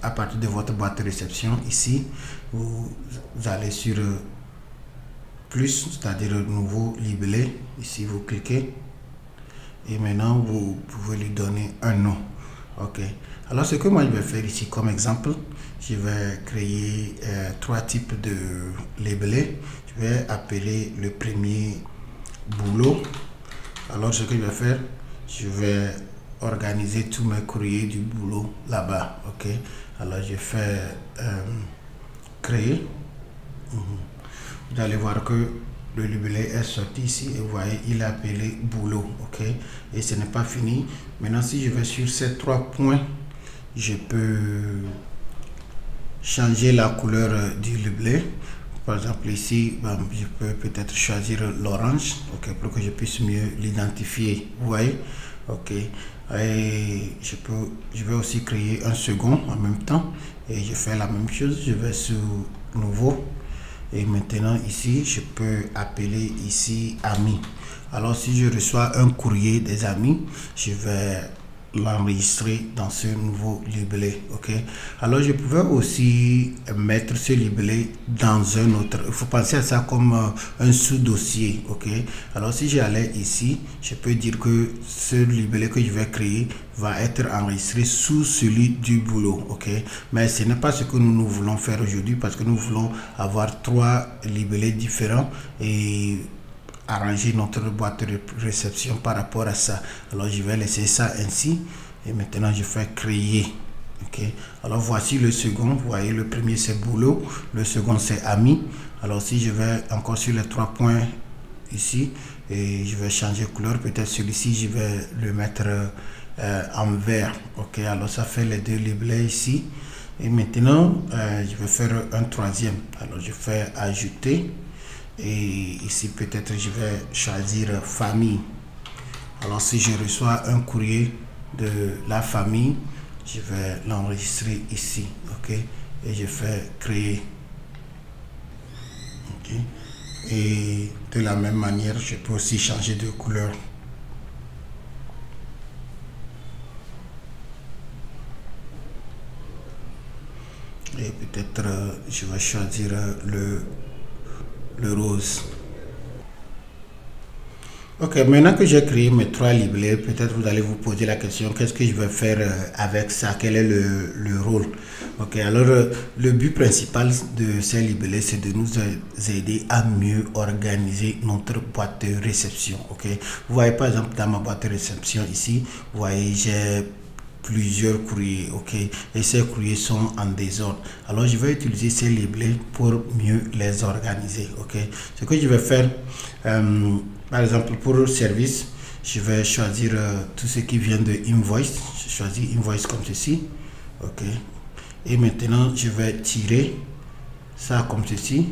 À partir de votre boîte de réception, ici, vous allez sur plus, c'est-à-dire nouveau libellé. Ici, vous cliquez et maintenant, vous pouvez lui donner un nom. Ok. Alors, ce que moi, je vais faire ici comme exemple, je vais créer 3 types de libellés. Je vais appeler le premier boulot. Alors, ce que je vais faire, je vais organiser tous mes courriers du boulot là-bas. Ok. Alors, je fais créer. Vous allez voir que le libellé est sorti ici et vous voyez, il est appelé boulot. Ok. Et ce n'est pas fini. Maintenant, si je vais sur ces 3 points, je peux changer la couleur du libellé. Par exemple, ici, je peux peut-être choisir l'orange, ok, pour que je puisse mieux l'identifier. Vous voyez? ok. Et je vais aussi créer un second en même temps et je fais la même chose. Je vais sur nouveau et maintenant ici je peux appeler ici amis. Alors si je reçois un courrier des amis, je vais l'enregistrer dans ce nouveau libellé, ok. Alors je pouvais aussi mettre ce libellé dans un autre, il faut penser à ça comme un sous-dossier, ok. Alors si j'allais ici, je peux dire que ce libellé que je vais créer va être enregistré sous celui du boulot, ok. Mais ce n'est pas ce que nous voulons faire aujourd'hui, parce que nous voulons avoir 3 libellés différents et arranger notre boîte de réception par rapport à ça. Alors je vais laisser ça ainsi et maintenant je fais créer, ok. Alors voici le second, vous voyez le premier c'est boulot, le second c'est ami. Alors si je vais encore sur les 3 points ici et je vais changer couleur, peut-être celui-ci je vais le mettre en vert, ok. Alors ça fait les 2 libellés ici et maintenant je vais faire un troisième. Alors je fais ajouter. Et ici peut-être je vais choisir famille. Alors si je reçois un courrier de la famille, je vais l'enregistrer ici, ok. Et je fais créer, ok. Et de la même manière je peux aussi changer de couleur. Et peut-être je vais choisir le rose. Ok, maintenant que j'ai créé mes 3 libellés, peut-être vous allez vous poser la question, qu'est-ce que je vais faire avec ça, quel est le rôle. Ok, alors le but principal de ces libellés, c'est de nous aider à mieux organiser notre boîte de réception. Ok, vous voyez par exemple dans ma boîte de réception ici, vous voyez j'ai plusieurs courriers, ok, et ces courriers sont en désordre. Alors je vais utiliser ces libellés pour mieux les organiser, ok. Ce que je vais faire, par exemple pour le service, je vais choisir tout ce qui vient de invoice. Je choisis invoice comme ceci, ok. Et maintenant je vais tirer ça comme ceci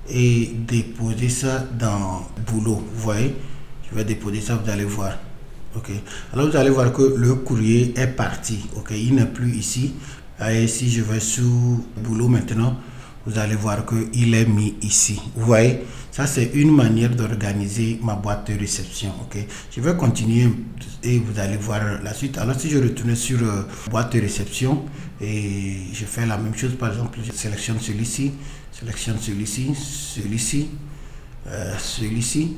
et déposer ça dans boulot. Vous voyez, je vais déposer ça, vous allez voir. Ok, alors vous allez voir que le courrier est parti, ok, il n'est plus ici. Et si je vais sous boulot maintenant, vous allez voir que il est mis ici. Vous voyez, ça c'est une manière d'organiser ma boîte de réception, ok. Je vais continuer et vous allez voir la suite. Alors si je retourne sur boîte de réception et je fais la même chose, par exemple je sélectionne celui-ci, celui-ci, celui-ci.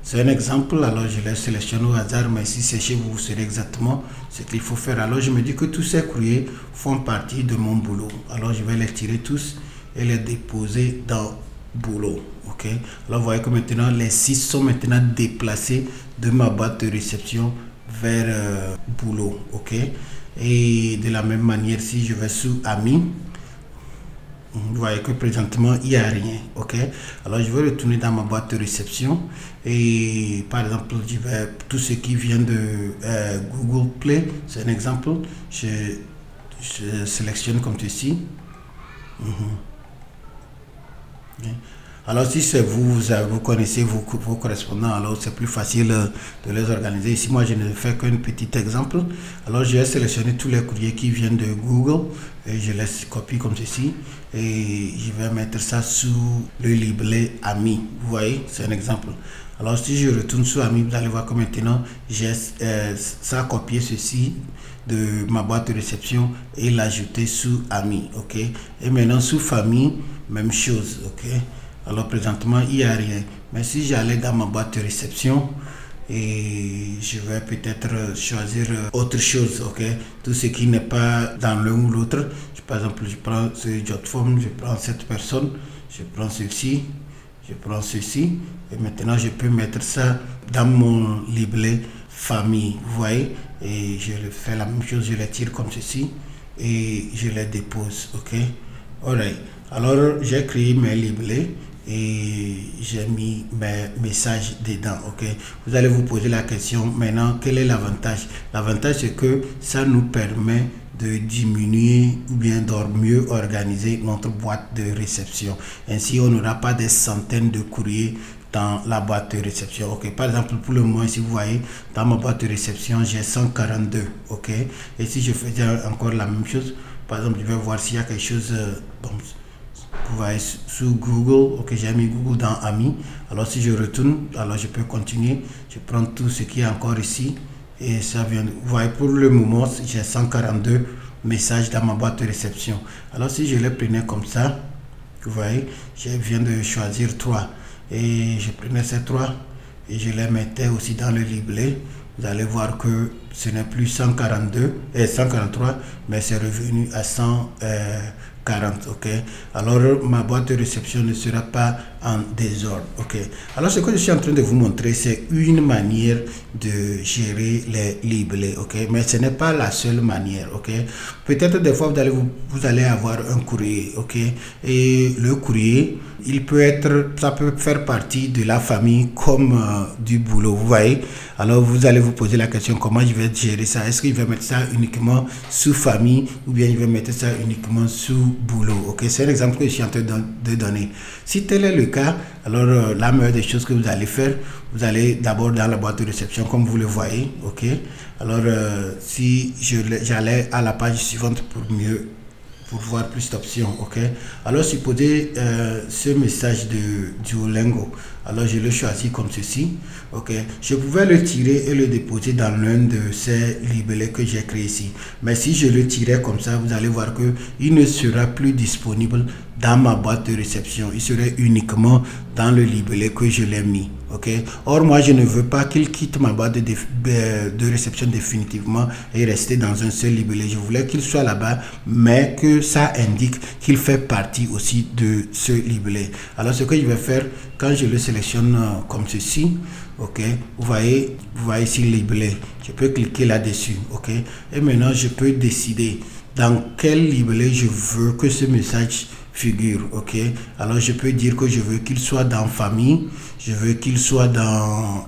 C'est un exemple, alors je les sélectionne au hasard, mais si c'est chez vous, vous saurez exactement ce qu'il faut faire. Alors je me dis que tous ces courriers font partie de mon boulot. Alors je vais les tirer tous et les déposer dans boulot. Ok. Alors vous voyez que maintenant les 6 sont maintenant déplacés de ma boîte de réception vers boulot. Ok. Et de la même manière, si je vais sous amis, vous voyez que présentement il n'y a rien, ok. Alors je vais retourner dans ma boîte de réception et par exemple je vais tout ce qui vient de Google Play, c'est un exemple, je sélectionne comme ceci. Alors si c'est vous connaissez vos correspondants, alors c'est plus facile de les organiser. Ici moi je ne fais qu'un petit exemple. Alors je vais sélectionner tous les courriers qui viennent de Google et je les copie comme ceci et je vais mettre ça sous le libellé amis. Vous voyez, c'est un exemple. Alors si je retourne sur amis, vous allez voir que maintenant j'ai ça copié ceci de ma boîte de réception et l'ajouter sous amis, ok. Et maintenant sous famille, même chose, ok. Alors présentement il n'y a rien, mais si j'allais dans ma boîte de réception et je vais peut-être choisir autre chose, ok, tout ce qui n'est pas dans l'un ou l'autre. Par exemple je prends ce job form, je prends cette personne, je prends ceci, je prends ceci et maintenant je peux mettre ça dans mon libellé famille, vous voyez, et je fais la même chose, je les tire comme ceci et je les dépose, ok. Alright, alors j'ai créé mes libellés et j'ai mis mes messages dedans, ok. Vous allez vous poser la question maintenant, quel est l'avantage? L'avantage c'est que ça nous permet de diminuer ou bien de mieux organiser notre boîte de réception. Ainsi on n'aura pas des centaines de courriers dans la boîte de réception. Ok, par exemple, pour le moment, ici, vous voyez, dans ma boîte de réception, j'ai 142. Ok, et si je faisais encore la même chose, par exemple, je vais voir s'il y a quelque chose. Bon, vous voyez sous Google, ok, j'ai mis Google dans Amis. Alors, si je retourne, alors je peux continuer. Je prends tout ce qui est encore ici et ça vient. Vous voyez, pour le moment, j'ai 142 messages dans ma boîte de réception. Alors, si je les prenais comme ça, vous voyez, je viens de choisir 3 et je prenais ces 3 et je les mettais aussi dans le livret. Vous allez voir que ce n'est plus 142 et 143, mais c'est revenu à 140. Ok, alors ma boîte de réception ne sera pas en désordre. Ok, alors ce que je suis en train de vous montrer, c'est une manière de gérer les librets. Ok, mais ce n'est pas la seule manière. Ok, peut-être des fois vous allez avoir un courrier. Ok, et le courrier, ça peut faire partie de la famille comme du boulot. Vous voyez, alors vous allez vous poser la question, comment je vais gérer ça? Est-ce qu'il va mettre ça uniquement sous famille ou bien je vais mettre ça uniquement sous boulot? Ok, c'est l'exemple que je suis en train de donner. Si tel est le cas, alors la meilleure des choses que vous allez faire, vous allez d'abord dans la boîte de réception comme vous le voyez. Ok, alors si j'allais à la page suivante pour voir plus d'options. Ok, alors supposez ce message de Duolingo, alors je le choisis comme ceci. Ok, je pouvais le tirer et le déposer dans l'un de ces librets que j'ai créé ici, mais si je le tirais comme ça, vous allez voir que il ne sera plus disponible dans ma boîte de réception, il serait uniquement dans le livret que je l'ai mis. Ok, or moi je ne veux pas qu'il quitte ma boîte de réception définitivement et rester dans un seul livret. Je voulais qu'il soit là-bas, mais que ça indique qu'il fait partie aussi de ce livret. Alors ce que je vais faire, quand je le sélectionne comme ceci, ok, vous voyez ici le livret, je peux cliquer là-dessus. Ok, et maintenant je peux décider dans quel livret je veux que ce message figure. Ok, alors je peux dire que je veux qu'il soit dans famille, je veux qu'il soit dans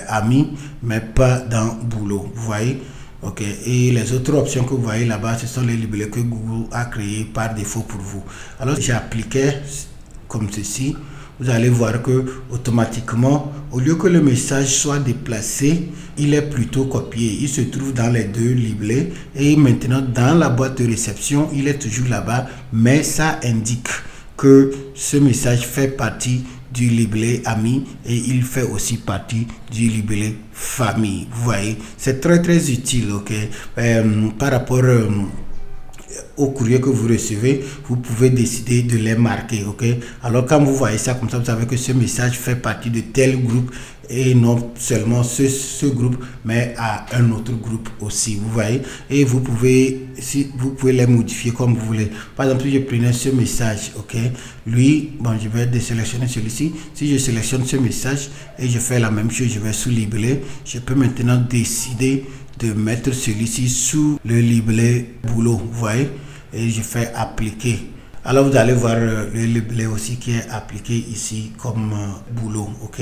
amis, mais pas dans boulot. Vous voyez. Ok, et les autres options que vous voyez là-bas, ce sont les librets que Google a créés par défaut pour vous. Alors j'appliquais comme ceci, vous allez voir que automatiquement, au lieu que le message soit déplacé, il est plutôt copié. Il se trouve dans les deux librets et maintenant dans la boîte de réception, il est toujours là-bas, mais ça indique que ce message fait partie du livret ami et il fait aussi partie du livret famille. Vous voyez, c'est très utile. Ok, par rapport au courrier que vous recevez, vous pouvez décider de les marquer. Ok, alors quand vous voyez ça comme ça, vous savez que ce message fait partie de tel groupe et non seulement ce groupe, mais à un autre groupe aussi. Vous voyez, et vous pouvez les modifier comme vous voulez. Par exemple, si je prenais ce message, ok, lui, bon, je vais désélectionner celui-ci. Si je sélectionne ce message et je fais la même chose, je vais sous livret, je peux maintenant décider de mettre celui-ci sous le livret boulot. Vous voyez, et je fais appliquer. Alors vous allez voir le livret aussi qui est appliqué ici comme boulot. Ok,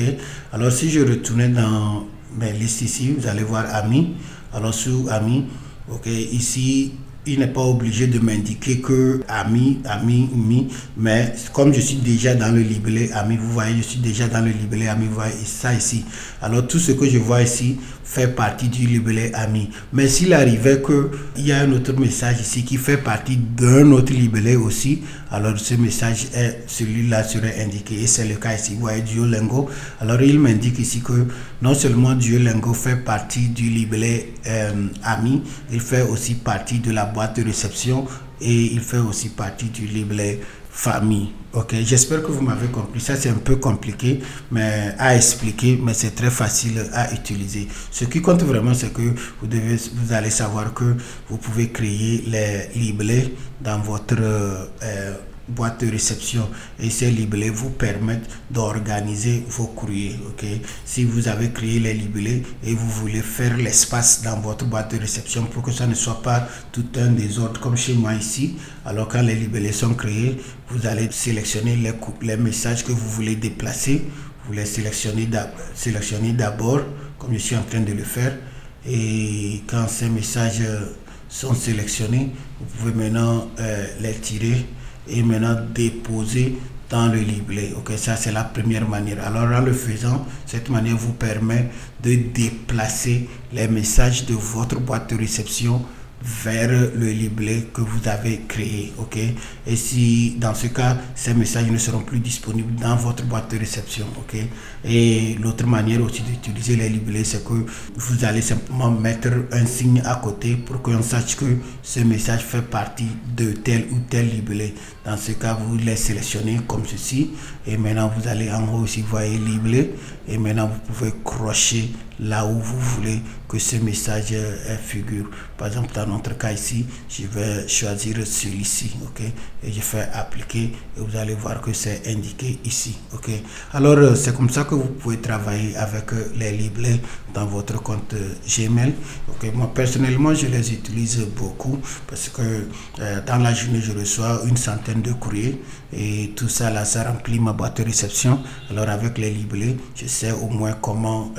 alors si je retournais dans mes listes ici, vous allez voir amis. Alors sous amis, ok, ici il n'est pas obligé de m'indiquer que ami, mais comme je suis déjà dans le livret ami, vous voyez, je suis déjà dans le livret ami, vous voyez ça ici. Alors tout ce que je vois ici fait partie du livret ami. Mais s'il arrivait qu'il y a un autre message ici qui fait partie d'un autre livret aussi, alors ce message celui-là serait indiqué. Et c'est le cas ici, vous voyez Duolingo. Alors il m'indique ici que non seulement Duolingo fait partie du livret ami, il fait aussi partie de la boîte de réception et il fait aussi partie du livret famille. Ok, j'espère que vous m'avez compris. Ça c'est un peu compliqué mais à expliquer, mais c'est très facile à utiliser. Ce qui compte vraiment, c'est que vous allez savoir que vous pouvez créer les librets dans votre boîte de réception et ces librets vous permettent d'organiser vos courriers. Ok, si vous avez créé les librets et vous voulez faire l'espace dans votre boîte de réception pour que ça ne soit pas tout un désordre comme chez moi ici, alors quand les librets sont créés, vous allez sélectionner les messages que vous voulez déplacer. Vous les sélectionnez d'abord comme je suis en train de le faire, et quand ces messages sont sélectionnés, vous pouvez maintenant les tirer et maintenant déposer dans le libellé. Ok, ça c'est la première manière. Alors en le faisant, cette manière vous permet de déplacer les messages de votre boîte de réception vers le libellé que vous avez créé. Ok, et si dans ce cas ces messages ne seront plus disponibles dans votre boîte de réception. Ok, et l'autre manière aussi d'utiliser les libellés, c'est que vous allez simplement mettre un signe à côté pour qu'on sache que ce message fait partie de tel ou tel libellé. Dans ce cas, vous les sélectionnez comme ceci, et maintenant vous allez en haut aussi, vous voyez libellé, et maintenant vous pouvez crocher là où vous voulez que ce message figure. Par exemple, dans notre cas ici, je vais choisir celui-ci. Ok, et je fais appliquer, et vous allez voir que c'est indiqué ici. Ok, alors c'est comme ça que vous pouvez travailler avec les libellés dans votre compte Gmail. Ok, moi personnellement je les utilise beaucoup parce que dans la journée je reçois une centaine de courriers, et tout ça là, ça remplit ma boîte de réception. Alors avec les libellés, je sais au moins comment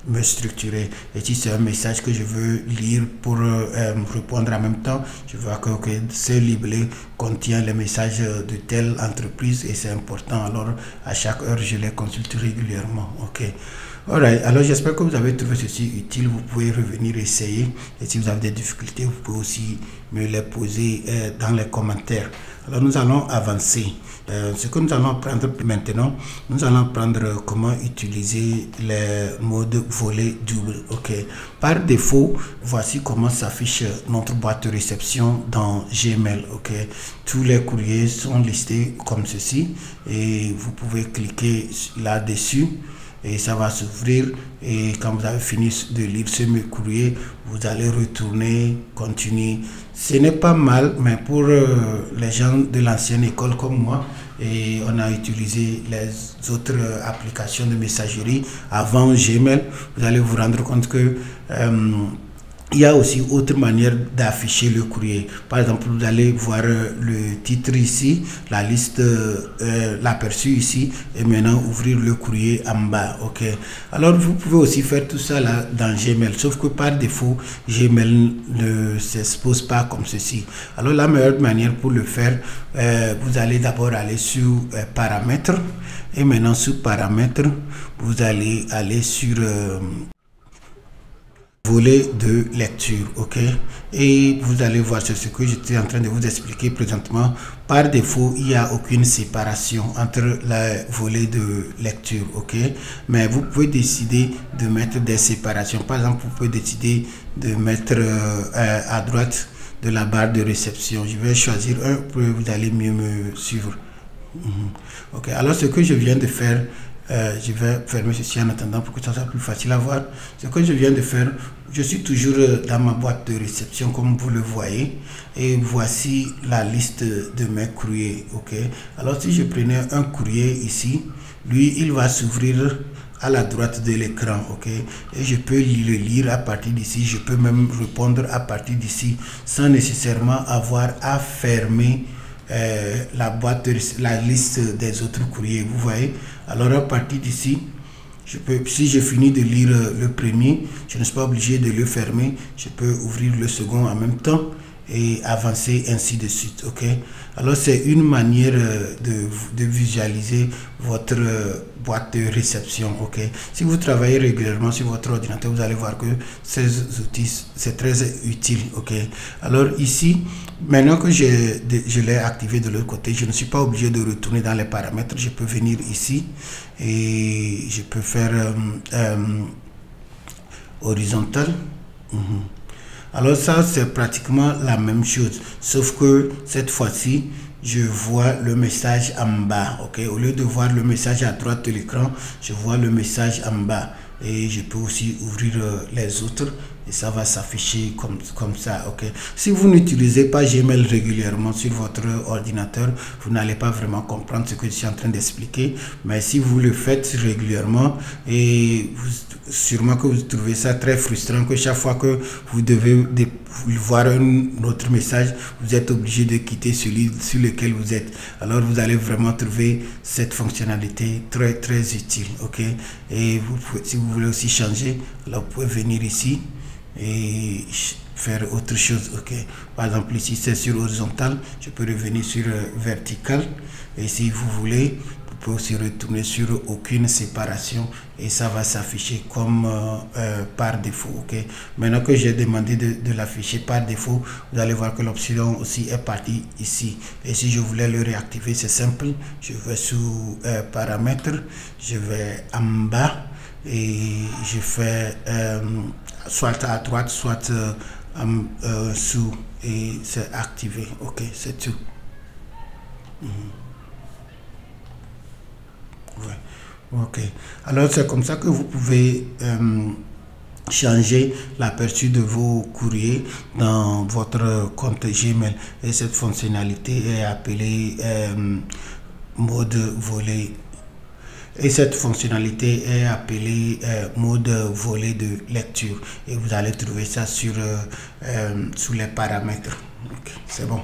me structurer, et si c'est un message que je veux lire pour répondre en même temps, je vois que ce libellé contient les messages de telle entreprise et c'est important, alors à chaque heure je les consulte régulièrement. Ok, alright, alors j'espère que vous avez trouvé ceci utile. Vous pouvez revenir essayer, et si vous avez des difficultés, vous pouvez aussi me les poser dans les commentaires. Alors nous allons avancer. Ce que nous allons apprendre maintenant, nous allons apprendre comment utiliser les modes volet double. Ok, par défaut, voici comment s'affiche notre boîte de réception dans Gmail. Ok, tous les courriers sont listés comme ceci, et vous pouvez cliquer là-dessus et ça va s'ouvrir, et quand vous avez fini de lire ce courrier, vous allez retourner, continuer. Ce n'est pas mal, mais pour les gens de l'ancienne école comme moi, et on a utilisé les autres applications de messagerie avant Gmail, vous allez vous rendre compte que il y a aussi autre manière d'afficher le courrier. Par exemple, vous allez voir le titre ici, la liste, l'aperçu ici, et maintenant ouvrir le courrier en bas. Ok, alors vous pouvez aussi faire tout ça là dans Gmail, sauf que par défaut Gmail ne s'expose pas comme ceci. Alors la meilleure manière pour le faire, vous allez d'abord aller sur paramètres, et maintenant sous paramètres vous allez aller sur volet de lecture. Ok, et vous allez voir ce que j'étais en train de vous expliquer présentement. Par défaut, il n'y a aucune séparation entre les volets de lecture. Ok, mais vous pouvez décider de mettre des séparations. Par exemple, vous pouvez décider de mettre à droite de la barre de réception. Je vais choisir un pour que vous allez mieux me suivre. Ok, alors ce que je viens de faire, je vais fermer ceci en attendant pour que ça soit plus facile à voir. Ce que je viens de faire, je suis toujours dans ma boîte de réception comme vous le voyez, et voici la liste de mes courriers. Ok, alors si je prenais un courrier ici, lui il va s'ouvrir à la droite de l'écran. Ok, et je peux le lire à partir d'ici, je peux même répondre à partir d'ici sans nécessairement avoir à fermer la boîte la liste des autres courriers. Vous voyez, alors à partir d'ici, je peux, si je finis de lire le premier, je ne suis pas obligé de le fermer, je peux ouvrir le second en même temps et avancer ainsi de suite. Ok, alors c'est une manière de visualiser votre boîte de réception. Ok, si vous travaillez régulièrement sur votre ordinateur, vous allez voir que ces outils c'est très utile. Ok, alors ici, maintenant que je l'ai activé de l'autre côté, je ne suis pas obligé de retourner dans les paramètres. Je peux venir ici et je peux faire horizontal. Alors ça c'est pratiquement la même chose, sauf que cette fois-ci je vois le message en bas. Ok, au lieu de voir le message à droite de l'écran, je vois le message en bas, et je peux aussi ouvrir les autres et ça va s'afficher comme ça. Ok, si vous n'utilisez pas Gmail régulièrement sur votre ordinateur, vous n'allez pas vraiment comprendre ce que je suis en train d'expliquer, mais si vous le faites régulièrement, et sûrement que vous trouvez ça très frustrant que chaque fois que vous devez voir un autre message, vous êtes obligé de quitter celui sur lequel vous êtes. Alors vous allez vraiment trouver cette fonctionnalité très utile. Ok, et vous pouvez, si vous voulez aussi changer, alors vous pouvez venir ici et faire autre chose. Ok, par exemple ici c'est sur horizontal, je peux revenir sur vertical, et si vous voulez vous pouvez aussi retourner sur aucune séparation et ça va s'afficher comme par défaut. Ok, maintenant que j'ai demandé de l'afficher par défaut, vous allez voir que l'option aussi est partie ici, et si je voulais le réactiver, c'est simple, je vais sous paramètres, je vais en bas et je fais soit à droite, soit sous, et c'est activé. Ok, c'est tout. Ouais. Ok, alors c'est comme ça que vous pouvez changer l'aperçu de vos courriers dans votre compte Gmail, et cette fonctionnalité est appelée mode volet. Et cette fonctionnalité est appelée mode volet de lecture, et vous allez trouver ça sur sous les paramètres. Okay, c'est bon.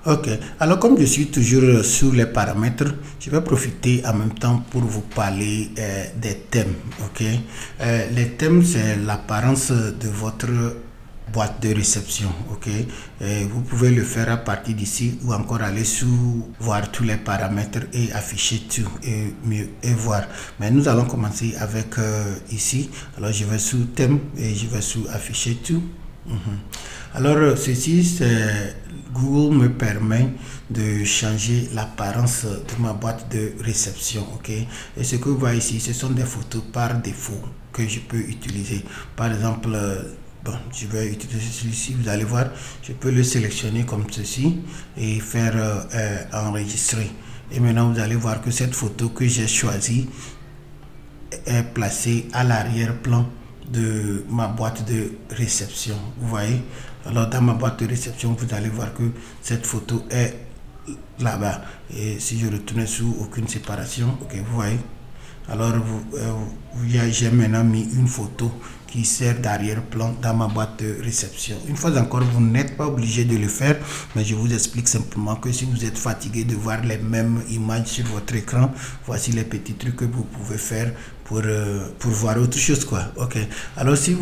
Ok, alors comme je suis toujours sur les paramètres, je vais profiter en même temps pour vous parler des thèmes. Ok, les thèmes, c'est l'apparence de votre boîte de réception. Ok, vous pouvez le faire à partir d'ici, ou encore aller sous voir tous les paramètres et afficher tout et mieux et voir. Mais nous allons commencer avec ici. Alors je vais sous thème et je vais sous afficher tout. Alors ceci, c'est Google me permet de changer l'apparence de ma boîte de réception. Ok, et ce que vous voyez ici, ce sont des photos par défaut que je peux utiliser. Par exemple, bon, je vais utiliser celui-ci, vous allez voir, je peux le sélectionner comme ceci et faire enregistrer. Et maintenant vous allez voir que cette photo que j'ai choisie est placée à l'arrière-plan de ma boîte de réception. Vous voyez, alors dans ma boîte de réception, vous allez voir que cette photo est là-bas, et si je retourne sous aucune séparation, ok, vous voyez, alors j'ai maintenant mis une photo qui sert d'arrière-plan dans ma boîte de réception. Une fois encore, vous n'êtes pas obligé de le faire, mais je vous explique simplement que si vous êtes fatigué de voir les mêmes images sur votre écran, voici les petits trucs que vous pouvez faire pour voir autre chose, quoi. Ok, alors si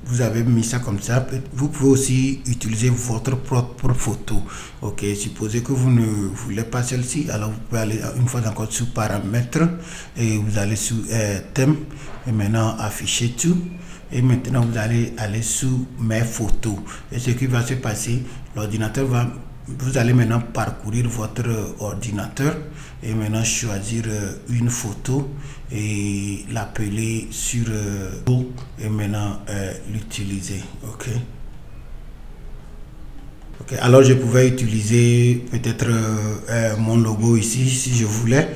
vous avez mis ça comme ça, vous pouvez aussi utiliser votre propre photo. Ok, supposez que vous ne voulez pas celle-ci, alors vous pouvez aller une fois encore sous paramètres et vous allez sous thème, et maintenant afficher tout. Et maintenant vous allez aller sous mes photos, et ce qui va se passer, l'ordinateur va, vous allez maintenant parcourir votre ordinateur et maintenant choisir une photo et l'appeler sur et maintenant l'utiliser. Ok, ok, alors je pouvais utiliser peut-être mon logo ici si je voulais,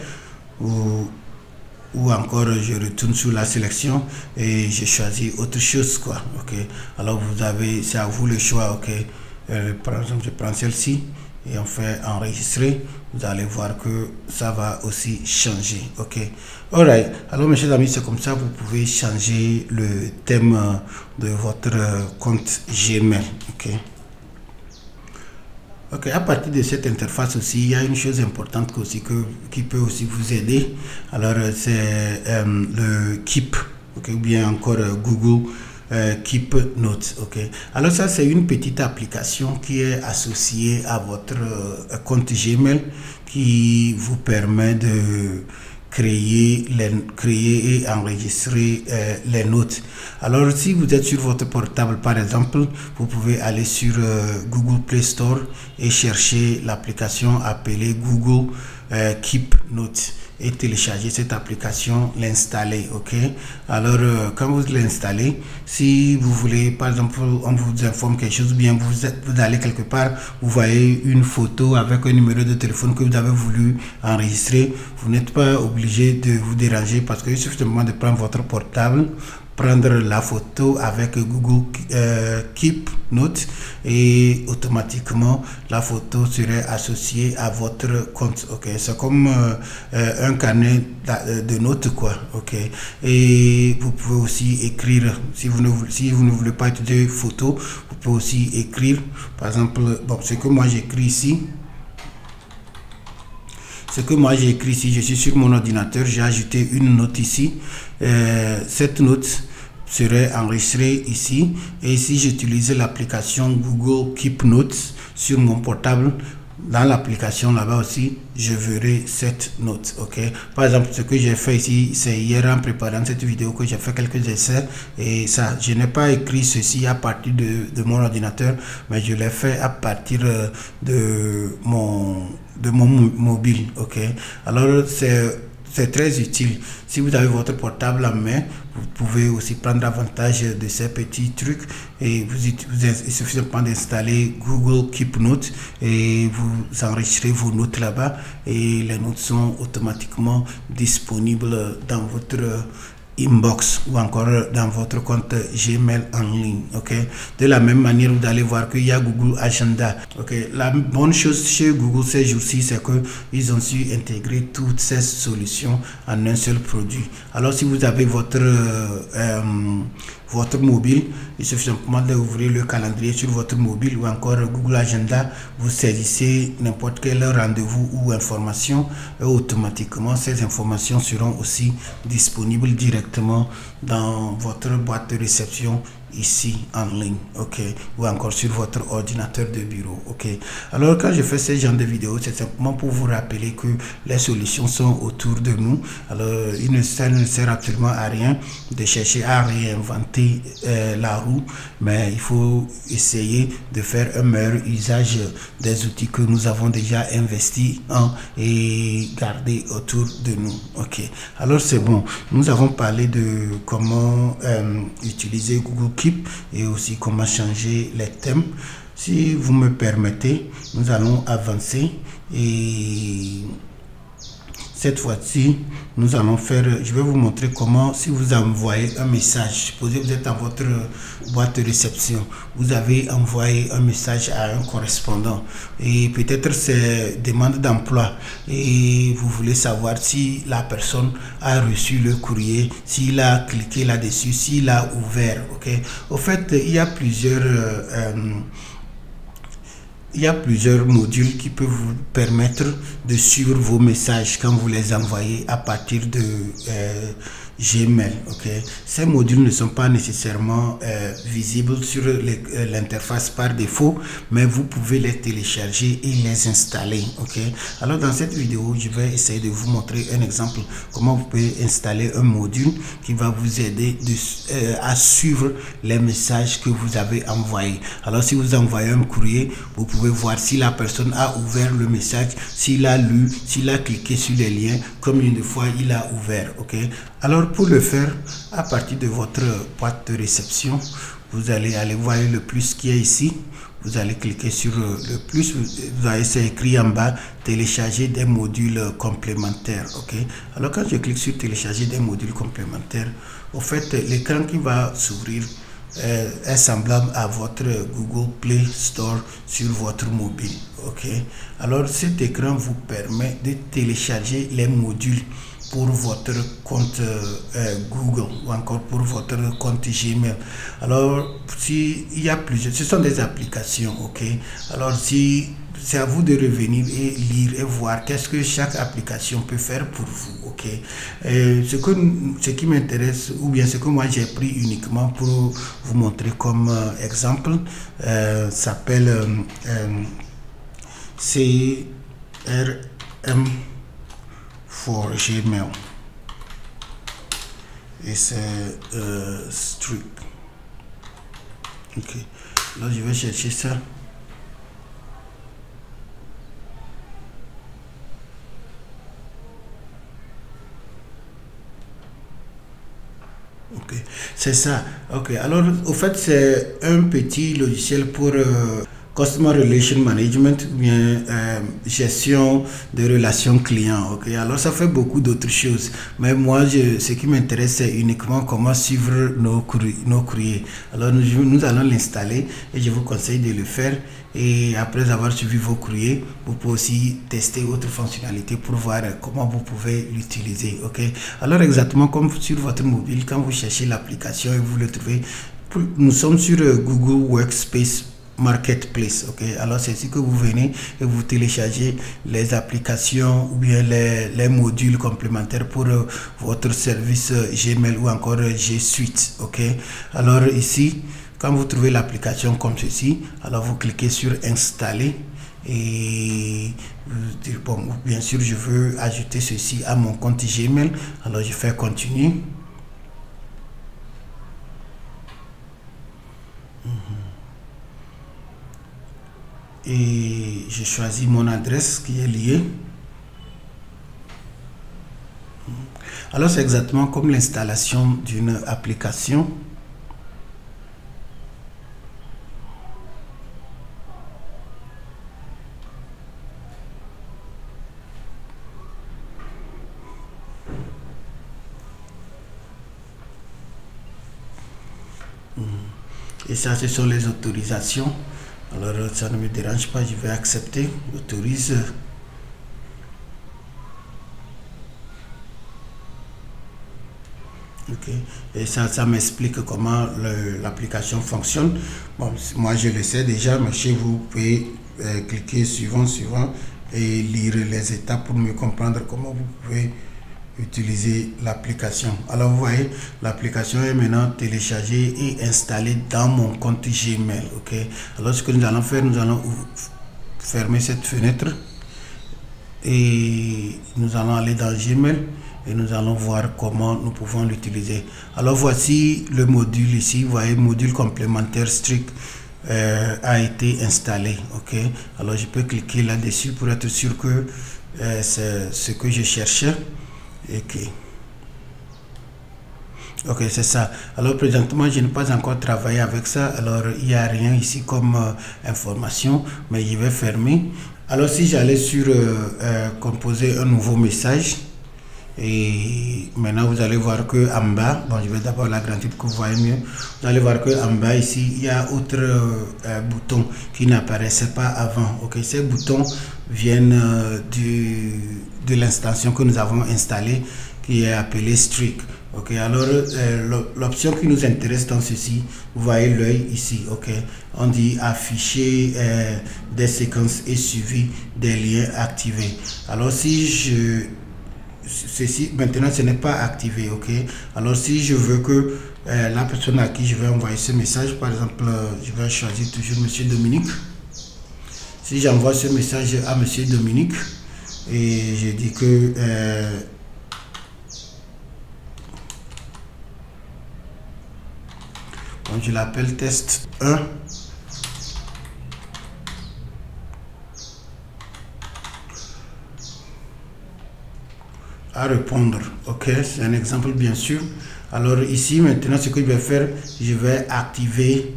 ou encore je retourne sur la sélection et je choisis autre chose, quoi. Ok, alors vous avez, c'est à vous le choix. Ok, par exemple je prends celle-ci et on fait enregistrer, vous allez voir que ça va aussi changer. Ok, alright, alors mes chers amis, c'est comme ça vous pouvez changer le thème de votre compte Gmail. Ok. Ok, à partir de cette interface aussi, il y a une chose importante aussi qui peut aussi vous aider. Alors c'est le Keep, okay, ou bien encore Google Keep Notes. Ok, alors ça c'est une petite application qui est associée à votre compte Gmail, qui vous permet de créer et enregistrer les notes. Alors si vous êtes sur votre portable par exemple, vous pouvez aller sur Google Play Store et chercher l'application appelée Google Keep Notes et télécharger cette application, l'installer. Ok, alors quand vous l'installez, si vous voulez, par exemple, on vous informe quelque chose, bien vous allez quelque part, vous voyez une photo avec un numéro de téléphone que vous avez voulu enregistrer, vous n'êtes pas obligé de vous déranger, parce qu'il suffit simplement de prendre votre portable, prendre la photo avec Google Keep Notes, et automatiquement la photo serait associée à votre compte. Ok, c'est comme un carnet de notes, quoi. Ok, et vous pouvez aussi écrire, si vous ne voulez pas utiliser photo, vous pouvez aussi écrire, par exemple, bon, ce que moi j'écris ici, ce que moi j'ai écrit ici, je suis sur mon ordinateur, j'ai ajouté une note ici. Cette note serait enregistrée ici, et si j'utilisais l'application Google Keep Notes sur mon portable, dans l'application là-bas aussi, je verrai cette note. Ok, par exemple, ce que j'ai fait ici, c'est hier en préparant cette vidéo que j'ai fait quelques essais, et ça, je n'ai pas écrit ceci à partir de mon ordinateur, mais je l'ai fait à partir de mon mobile. Ok, alors c'est très utile. Si vous avez votre portable en main, vous pouvez aussi prendre avantage de ces petits trucs, et il suffit simplement d'installer Google Keep Notes et vous enregistrez vos notes là-bas, et les notes sont automatiquement disponibles dans votre inbox ou encore dans votre compte Gmail en ligne. Ok, de la même manière, vous allez voir qu'il y a Google Agenda. Ok, la bonne chose chez Google ces jours-ci, c'est que ils ont su intégrer toutes ces solutions en un seul produit. Alors si vous avez votre mobile, il suffit simplement d'ouvrir le calendrier sur votre mobile ou encore Google Agenda. Vous saisissez n'importe quel rendez-vous ou information, et automatiquement ces informations seront aussi disponibles directement dans votre boîte de réception ici en ligne. Ok, ou encore sur votre ordinateur de bureau. Ok, alors quand je fais ce genre de vidéo, c'est simplement pour vous rappeler que les solutions sont autour de nous. Alors ça ne sert absolument à rien de chercher à réinventer la roue, mais il faut essayer de faire un meilleur usage des outils que nous avons déjà investis et garder autour de nous. Ok, alors c'est bon, nous avons parlé de comment utiliser Google Keep et aussi comment changer les thèmes. Si vous me permettez, nous allons avancer, et cette fois-ci, nous allons faire, je vais vous montrer comment, si vous envoyez un message, supposez que vous êtes dans votre boîte de réception, vous avez envoyé un message à un correspondant, et peut-être c'est demande d'emploi, et vous voulez savoir si la personne a reçu le courrier, s'il a cliqué là-dessus, s'il a ouvert. Ok, au fait, il y a plusieurs modules qui peuvent vous permettre de suivre vos messages quand vous les envoyez à partir de Gmail. Ok, ces modules ne sont pas nécessairement visibles sur l'interface par défaut, mais vous pouvez les télécharger et les installer. Ok, alors dans cette vidéo, je vais essayer de vous montrer un exemple comment vous pouvez installer un module qui va vous aider à suivre les messages que vous avez envoyés. Alors si vous envoyez un courrier, vous pouvez voir si la personne a ouvert le message, s'il a lu, s'il a cliqué sur les liens, combien de fois il a ouvert. Ok, alors pour le faire, à partir de votre boîte de réception, vous allez aller voir le plus qui est ici. Vous allez cliquer sur le plus, vous avez c'est écrit en bas télécharger des modules complémentaires. Ok, alors quand je clique sur télécharger des modules complémentaires, au fait l'écran qui va s'ouvrir est semblable à votre Google Play Store sur votre mobile. Ok, alors cet écran vous permet de télécharger les modules pour votre compte Google ou encore pour votre compte Gmail. Alors si il y a plusieurs, ce sont des applications. Ok, alors si c'est à vous de revenir et lire et voir qu'est-ce que chaque application peut faire pour vous. Ok, ce qui m'intéresse, ou bien ce que moi j'ai pris uniquement pour vous montrer comme exemple, s'appelle CRM for Gmail, et c'est Strict. Ok, là je vais chercher ça. Ok, c'est ça. Ok, alors au fait c'est un petit logiciel pour Customer Relation Management, ou bien gestion de relations clients. Ok, alors ça fait beaucoup d'autres choses, mais moi ce qui m'intéresse c'est uniquement comment suivre nos courriers. Alors nous allons l'installer, et je vous conseille de le faire, et après avoir suivi vos courriers, vous pouvez aussi tester autres fonctionnalités pour voir comment vous pouvez l'utiliser. Ok, alors exactement comme sur votre mobile, quand vous cherchez l'application et vous le trouvez, nous sommes sur Google Workspace Marketplace. Ok, alors c'est ici que vous venez et vous téléchargez les applications ou bien les modules complémentaires pour votre service Gmail ou encore G Suite. Ok, alors ici, quand vous trouvez l'application comme ceci, alors vous cliquez sur installer et bon, bien sûr je veux ajouter ceci à mon compte Gmail, alors je fais continue. Et je choisis mon adresse qui est liée. Alors c'est exactement comme l'installation d'une application. Et ça, ce sont les autorisations. Alors ça ne me dérange pas, je vais accepter, j'autorise. Ok, et ça m'explique comment l'application fonctionne. Bon, moi je le sais déjà, mais chez vous, vous pouvez cliquer suivant et lire les étapes pour mieux comprendre comment vous pouvez utiliser l'application. Alors vous voyez, l'application est maintenant téléchargée et installée dans mon compte Gmail. Ok, alors ce que nous allons faire, nous allons fermer cette fenêtre et nous allons aller dans Gmail et nous allons voir comment nous pouvons l'utiliser. Alors voici le module ici, vous voyez, module complémentaire strict a été installé. Ok, alors je peux cliquer là-dessus pour être sûr que c'est ce que je cherchais. Ok, c'est ça. Alors présentement je n'ai pas encore travaillé avec ça, alors il n'y a rien ici comme information, mais je vais fermer. Alors si j'allais sur composer un nouveau message, et maintenant vous allez voir que en bas, bon je vais d'abord l'agrandir pour que vous voyez mieux, vous allez voir que en bas ici il y a autre bouton qui n'apparaissait pas avant. Ok, ces boutons viennent de l'installation que nous avons installée qui est appelée Strict. Ok, alors l'option qui nous intéresse dans ceci, vous voyez l'œil ici. Ok, on dit afficher des séquences et suivi des liens activés. Alors si ceci maintenant ce n'est pas activé. Ok, alors si je veux que la personne à qui je vais envoyer ce message, par exemple je vais choisir toujours monsieur Dominique. Si j'envoie ce message à monsieur Dominique et je dis que je l'appelle test 1, à répondre. Ok, c'est un exemple bien sûr. Alors ici maintenant ce que je vais faire, je vais activer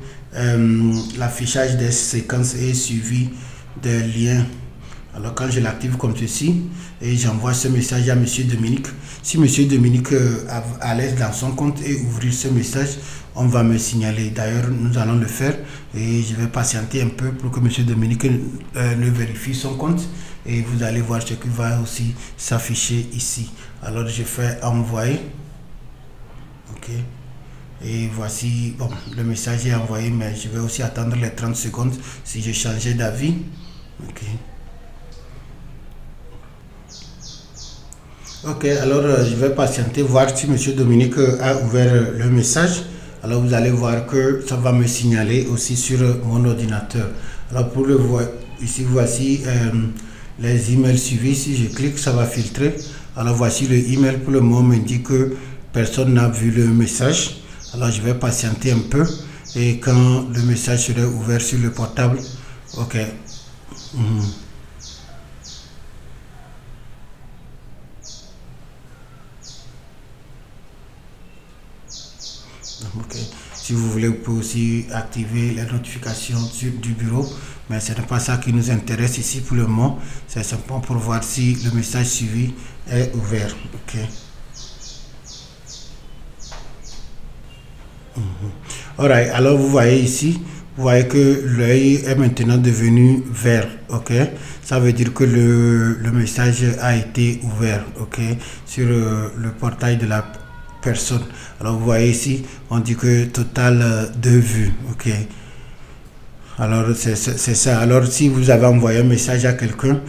l'affichage des séquences et suivi des liens. Alors quand je l'active comme ceci et j'envoie ce message à monsieur Dominique, si monsieur Dominique à l'aise dans son compte et ouvrir ce message, on va me signaler. D'ailleurs nous allons le faire et je vais patienter un peu pour que monsieur Dominique le vérifie son compte et vous allez voir ce qui va aussi s'afficher ici. Alors je fais envoyer. Ok, et voici, bon, le message est envoyé, mais je vais aussi attendre les 30 secondes si j'ai changé d'avis. Ok. Ok, alors je vais patienter, voir si monsieur Dominique a ouvert le message. Alors vous allez voir que ça va me signaler aussi sur mon ordinateur. Alors pour le voir, ici voici les emails suivis. Si je clique, ça va filtrer. Alors voici le email. Pour le moment m'indique que personne n'a vu le message. Alors je vais patienter un peu et quand le message sera ouvert sur le portable, ok. Ok, si vous voulez, vous pouvez aussi activer les notifications du bureau, mais ce n'est pas ça qui nous intéresse ici pour le moment. C'est simplement pour voir si le message suivi est ouvert. Ok. Alright, alors vous voyez ici, vous voyez que l'œil est maintenant devenu vert. Ok, ça veut dire que le message a été ouvert. Ok, sur le portail de la personne. Alors vous voyez ici, on dit que total de vues. Ok, Alors c'est ça. Alors si vous avez envoyé un message à quelqu'un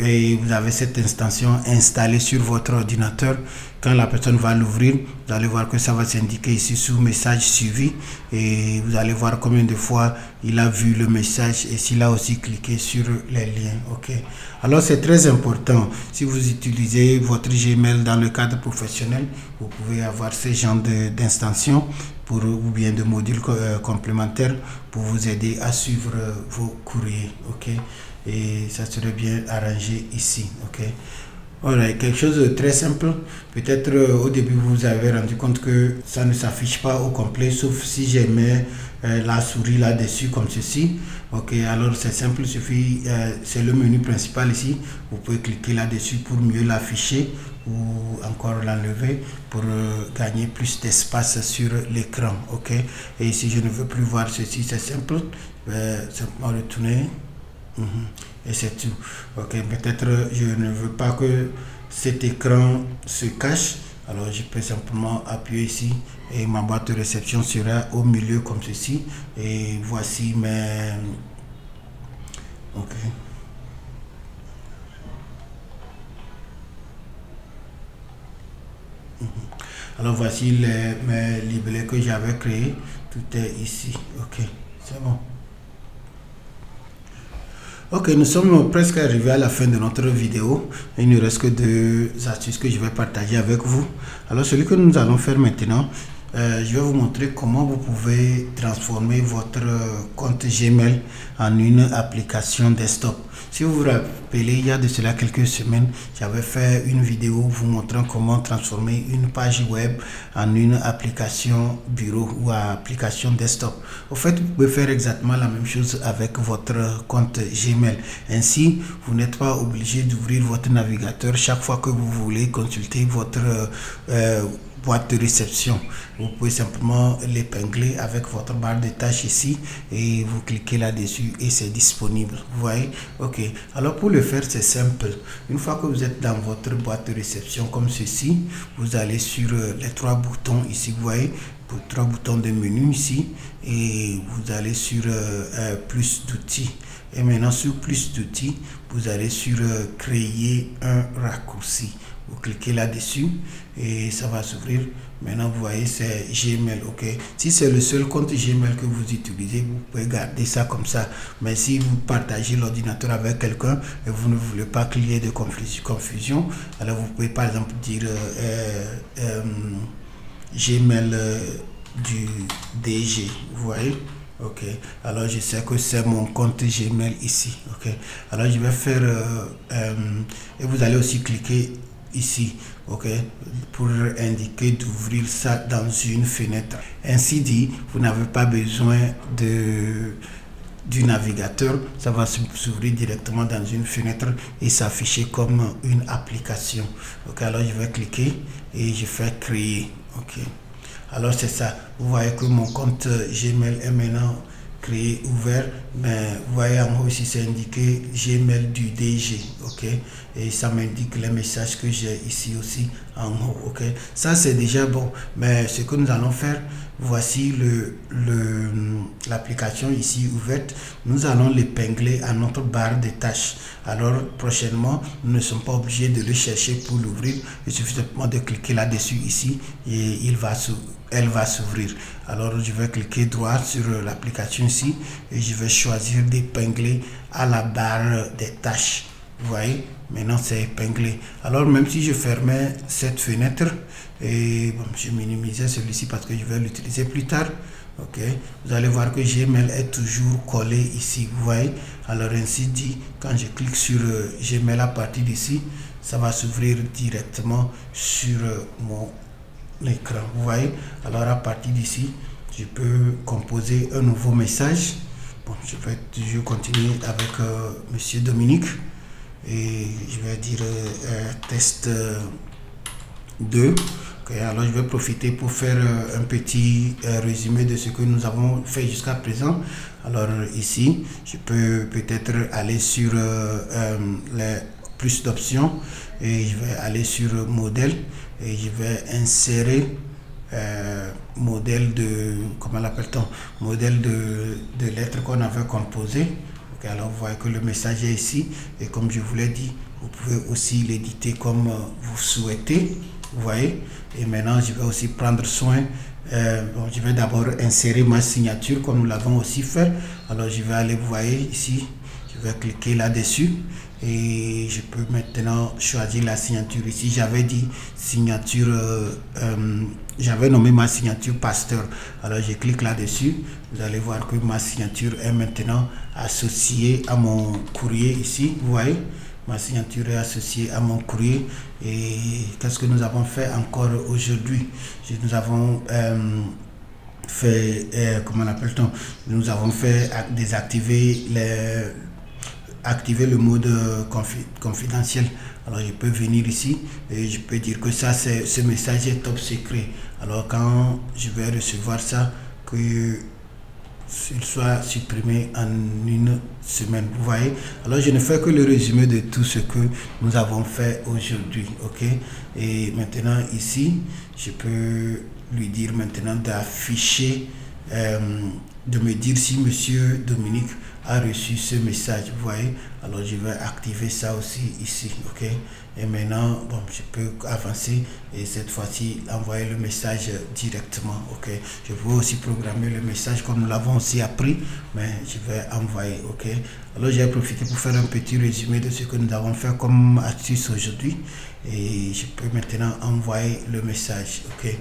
et vous avez cette extension installée sur votre ordinateur, quand la personne va l'ouvrir, vous allez voir que ça va s'indiquer ici sous message suivi et vous allez voir combien de fois il a vu le message et s'il a aussi cliqué sur les liens. Ok. Alors c'est très important. Si vous utilisez votre Gmail dans le cadre professionnel, vous pouvez avoir ce genre d'extension ou bien de modules complémentaires pour vous aider à suivre vos courriers. Ok. Et ça serait bien arrangé ici. Ok. Voilà, quelque chose de très simple. Peut-être au début vous vous avez rendu compte que ça ne s'affiche pas au complet, sauf si j'ai mis la souris là-dessus comme ceci. Ok, alors c'est simple, il suffit, c'est le menu principal ici. Vous pouvez cliquer là-dessus pour mieux l'afficher ou encore l'enlever pour gagner plus d'espace sur l'écran. Ok, et si je ne veux plus voir ceci, c'est simple, simplement retourner. Et c'est tout. Ok, peut-être je ne veux pas que cet écran se cache, alors je peux simplement appuyer ici et ma boîte de réception sera au milieu comme ceci. Et voici mes... Ok. Alors voici mes librets que j'avais créés. Tout est ici. Ok, c'est bon. Ok, nous sommes presque arrivés à la fin de notre vidéo. Il ne reste que 2 astuces que je vais partager avec vous. Alors celui que nous allons faire maintenant, je vais vous montrer comment vous pouvez transformer votre compte Gmail en une application desktop. Si vous vous rappelez, il y a de cela quelques semaines, j'avais fait une vidéo vous montrant comment transformer une page web en une application bureau ou application desktop. Au fait, vous pouvez faire exactement la même chose avec votre compte Gmail. Ainsi, vous n'êtes pas obligé d'ouvrir votre navigateur chaque fois que vous voulez consulter votre boîte de réception. Vous pouvez simplement l'épingler avec votre barre de tâches ici et vous cliquez là-dessus et c'est disponible. Vous voyez? Ok. Alors pour le faire, c'est simple. Une fois que vous êtes dans votre boîte de réception comme ceci, vous allez sur les 3 boutons ici. Vous voyez? 3 boutons de menu ici et vous allez sur plus d'outils. Et maintenant sur plus d'outils, vous allez sur créer un raccourci. Vous cliquez là-dessus et ça va s'ouvrir. Maintenant, vous voyez, c'est Gmail. Ok. Si c'est le seul compte Gmail que vous utilisez, vous pouvez garder ça comme ça. Mais si vous partagez l'ordinateur avec quelqu'un et vous ne voulez pas qu'il y ait de confusion, alors vous pouvez par exemple dire Gmail du DG. Vous voyez? Ok, alors je sais que c'est mon compte Gmail ici. Ok, alors je vais faire et vous allez aussi cliquer ici, ok, pour indiquer d'ouvrir ça dans une fenêtre. Ainsi dit, vous n'avez pas besoin du navigateur, ça va s'ouvrir directement dans une fenêtre et s'afficher comme une application. Ok, alors je vais cliquer et je fais créer. Ok, alors c'est ça. Vous voyez que mon compte Gmail est maintenant créé, ouvert, mais vous voyez en haut ici c'est indiqué Gmail du DG. Ok, et ça m'indique les messages que j'ai ici aussi en haut. Ok, ça c'est déjà bon, mais ce que nous allons faire, voici l'application ici ouverte. Nous allons l'épingler à notre barre de tâches. Alors prochainement, nous ne sommes pas obligés de le chercher pour l'ouvrir. Il suffit simplement de cliquer là-dessus ici et elle va s'ouvrir. Alors je vais cliquer droit sur l'application ici et je vais choisir d'épingler à la barre des tâches. Vous voyez, maintenant c'est épinglé. Alors même si je fermais cette fenêtre et bon, je minimisais celui-ci parce que je vais l'utiliser plus tard. Ok, vous allez voir que Gmail est toujours collé ici. Vous voyez, alors ainsi dit, quand je clique sur Gmail à partir d'ici, ça va s'ouvrir directement sur mon écran. Vous voyez, alors à partir d'ici, je peux composer un nouveau message. Bon, je vais toujours continuer avec Monsieur Dominique et je vais dire test 2. Okay, alors je vais profiter pour faire un petit résumé de ce que nous avons fait jusqu'à présent. Alors ici, je peux peut-être aller sur les plus d'options et je vais aller sur modèle et je vais insérer modèle de, comment l'appelle-t-on, modèle de lettres qu'on avait composé. Okay, alors vous voyez que le message est ici, et comme je vous l'ai dit, vous pouvez aussi l'éditer comme vous souhaitez, vous voyez. Et maintenant je vais aussi prendre soin, bon, je vais d'abord insérer ma signature comme nous l'avons aussi fait. Alors je vais aller, vous voyez ici, je vais cliquer là-dessus et je peux maintenant choisir la signature. Ici j'avais dit signature, j'avais nommé ma signature pasteur. Alors je clique là-dessus, vous allez voir que ma signature est maintenant associée à mon courrier ici, vous voyez. Ma signature est associée à mon courrier. Et qu'est-ce que nous avons fait encore aujourd'hui? Nous avons fait, comment appelle-t-on? Nous avons fait désactiver activer le mode confidentiel. Alors je peux venir ici et je peux dire que ça, ce message est top secret. Alors quand je vais recevoir ça, que il soit supprimé en une semaine, vous voyez. Alors je ne fais que le résumé de tout ce que nous avons fait aujourd'hui, ok. Et maintenant ici je peux lui dire maintenant d'afficher, de me dire si monsieur Dominique a reçu ce message, vous voyez. Alors je vais activer ça aussi ici, ok. Et maintenant bon, je peux avancer et cette fois-ci envoyer le message directement, ok. Je peux aussi programmer le message comme nous l'avons aussi appris, mais je vais envoyer, ok. Alors j'ai profité pour faire un petit résumé de ce que nous avons fait comme astuce aujourd'hui et je peux maintenant envoyer le message, ok.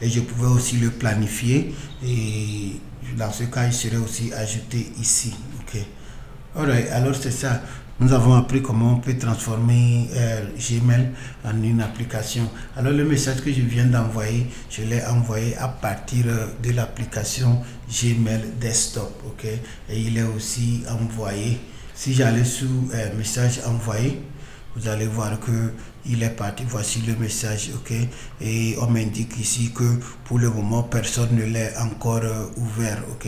Et je pouvais aussi le planifier et dans ce cas il serait aussi ajouté ici, ok. Alright, alors c'est ça, nous avons appris comment on peut transformer Gmail en une application. Alors le message que je viens d'envoyer, je l'ai envoyé à partir de l'application Gmail Desktop, ok. Et il est aussi envoyé, si j'allais sous message envoyé, vous allez voir que il est parti. Voici le message, ok. Et on m'indique ici que pour le moment personne ne l'a encore ouvert, ok.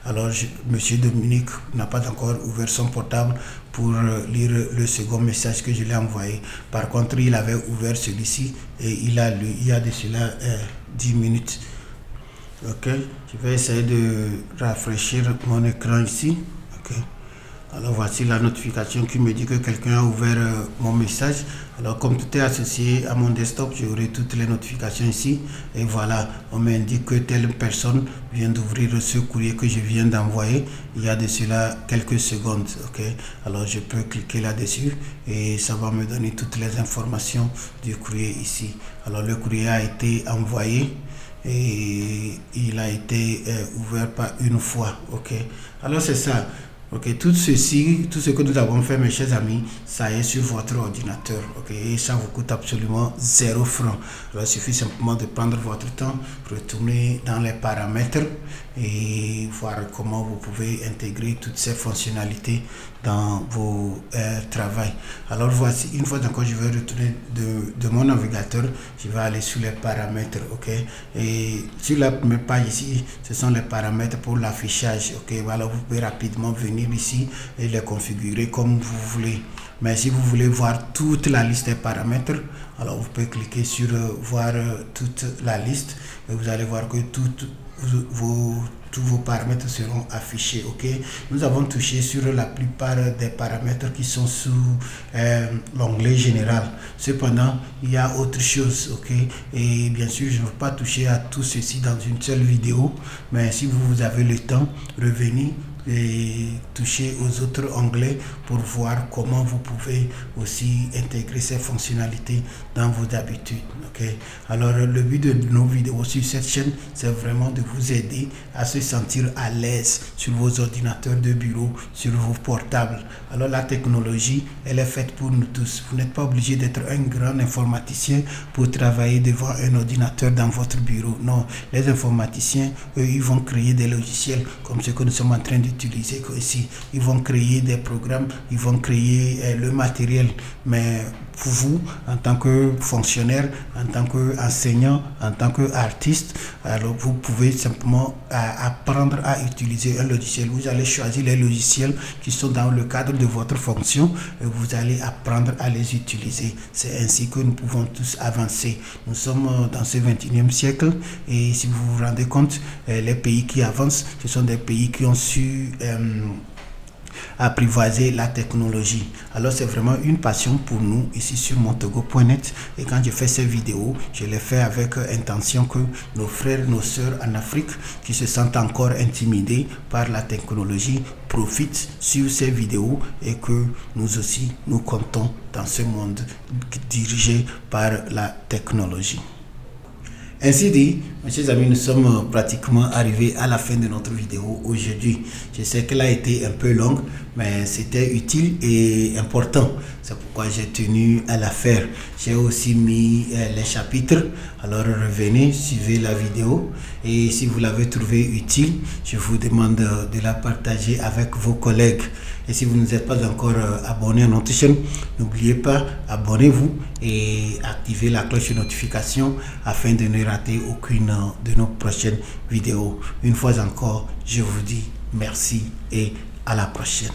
Alors monsieur Dominique n'a pas encore ouvert son portable pour lire le second message que je l'ai envoyé. Par contre il avait ouvert celui-ci et il a lu il y a de cela 10 minutes, ok. Je vais essayer de rafraîchir mon écran ici, ok. Alors voici la notification qui me dit que quelqu'un a ouvert mon message. Alors comme tout est associé à mon desktop, j'aurai toutes les notifications ici. Et voilà, on m'indique que telle personne vient d'ouvrir ce courrier que je viens d'envoyer. Il y a de cela quelques secondes, ok. Alors je peux cliquer là-dessus et ça va me donner toutes les informations du courrier ici. Alors le courrier a été envoyé et il a été ouvert par une fois, ok. Alors c'est ça. Ok, tout ceci, tout ce que nous avons fait, mes chers amis, ça est sur votre ordinateur, ok, et ça vous coûte absolument 0 francs. Alors, il suffit simplement de prendre votre temps, retourner dans les paramètres et voir comment vous pouvez intégrer toutes ces fonctionnalités dans vos travaux. Alors voici, une fois encore, je vais retourner de mon navigateur, je vais aller sur les paramètres, ok. Et sur la première page ici, ce sont les paramètres pour l'affichage, ok. Voilà, vous pouvez rapidement venir ici et les configurer comme vous voulez. Mais si vous voulez voir toute la liste des paramètres, alors vous pouvez cliquer sur voir toute la liste et vous allez voir que tous vos paramètres seront affichés, ok. Nous avons touché sur la plupart des paramètres qui sont sous l'onglet général. Cependant, il y a autre chose, ok. Et bien sûr, je ne veux pas toucher à tout ceci dans une seule vidéo, mais si vous avez le temps, revenez et toucher aux autres onglets pour voir comment vous pouvez aussi intégrer ces fonctionnalités dans vos habitudes, ok. Alors le but de nos vidéos sur cette chaîne, c'est vraiment de vous aider à se sentir à l'aise sur vos ordinateurs de bureau, sur vos portables. Alors la technologie, elle est faite pour nous tous. Vous n'êtes pas obligé d'être un grand informaticien pour travailler devant un ordinateur dans votre bureau. Non, les informaticiens, eux, ils vont créer des logiciels comme ce que nous sommes en train d'utiliser ici. Ils vont créer des programmes, ils vont créer le matériel, mais pour vous, en tant que fonctionnaire, en tant qu'enseignant, en tant qu'artiste. Alors vous pouvez simplement apprendre à utiliser un logiciel. Vous allez choisir les logiciels qui sont dans le cadre de votre fonction et vous allez apprendre à les utiliser. C'est ainsi que nous pouvons tous avancer. Nous sommes dans ce 21e siècle et si vous vous rendez compte, les pays qui avancent, ce sont des pays qui ont su apprivoiser la technologie. Alors c'est vraiment une passion pour nous ici sur montogo.net, et quand je fais ces vidéos, je les fais avec intention que nos frères, nos sœurs en Afrique qui se sentent encore intimidés par la technologie profitent sur ces vidéos et que nous aussi nous comptons dans ce monde dirigé par la technologie. Ainsi dit, mes chers amis, nous sommes pratiquement arrivés à la fin de notre vidéo aujourd'hui. Je sais qu'elle a été un peu longue, mais c'était utile et important. C'est pourquoi j'ai tenu à la faire. J'ai aussi mis les chapitres. Alors revenez, suivez la vidéo. Et si vous l'avez trouvée utile, je vous demande de la partager avec vos collègues. Et si vous ne êtes pas encore abonné à notre chaîne, n'oubliez pas, abonnez-vous et activez la cloche de notification afin de ne rater aucune de nos prochaines vidéos. Une fois encore, je vous dis merci et à la prochaine.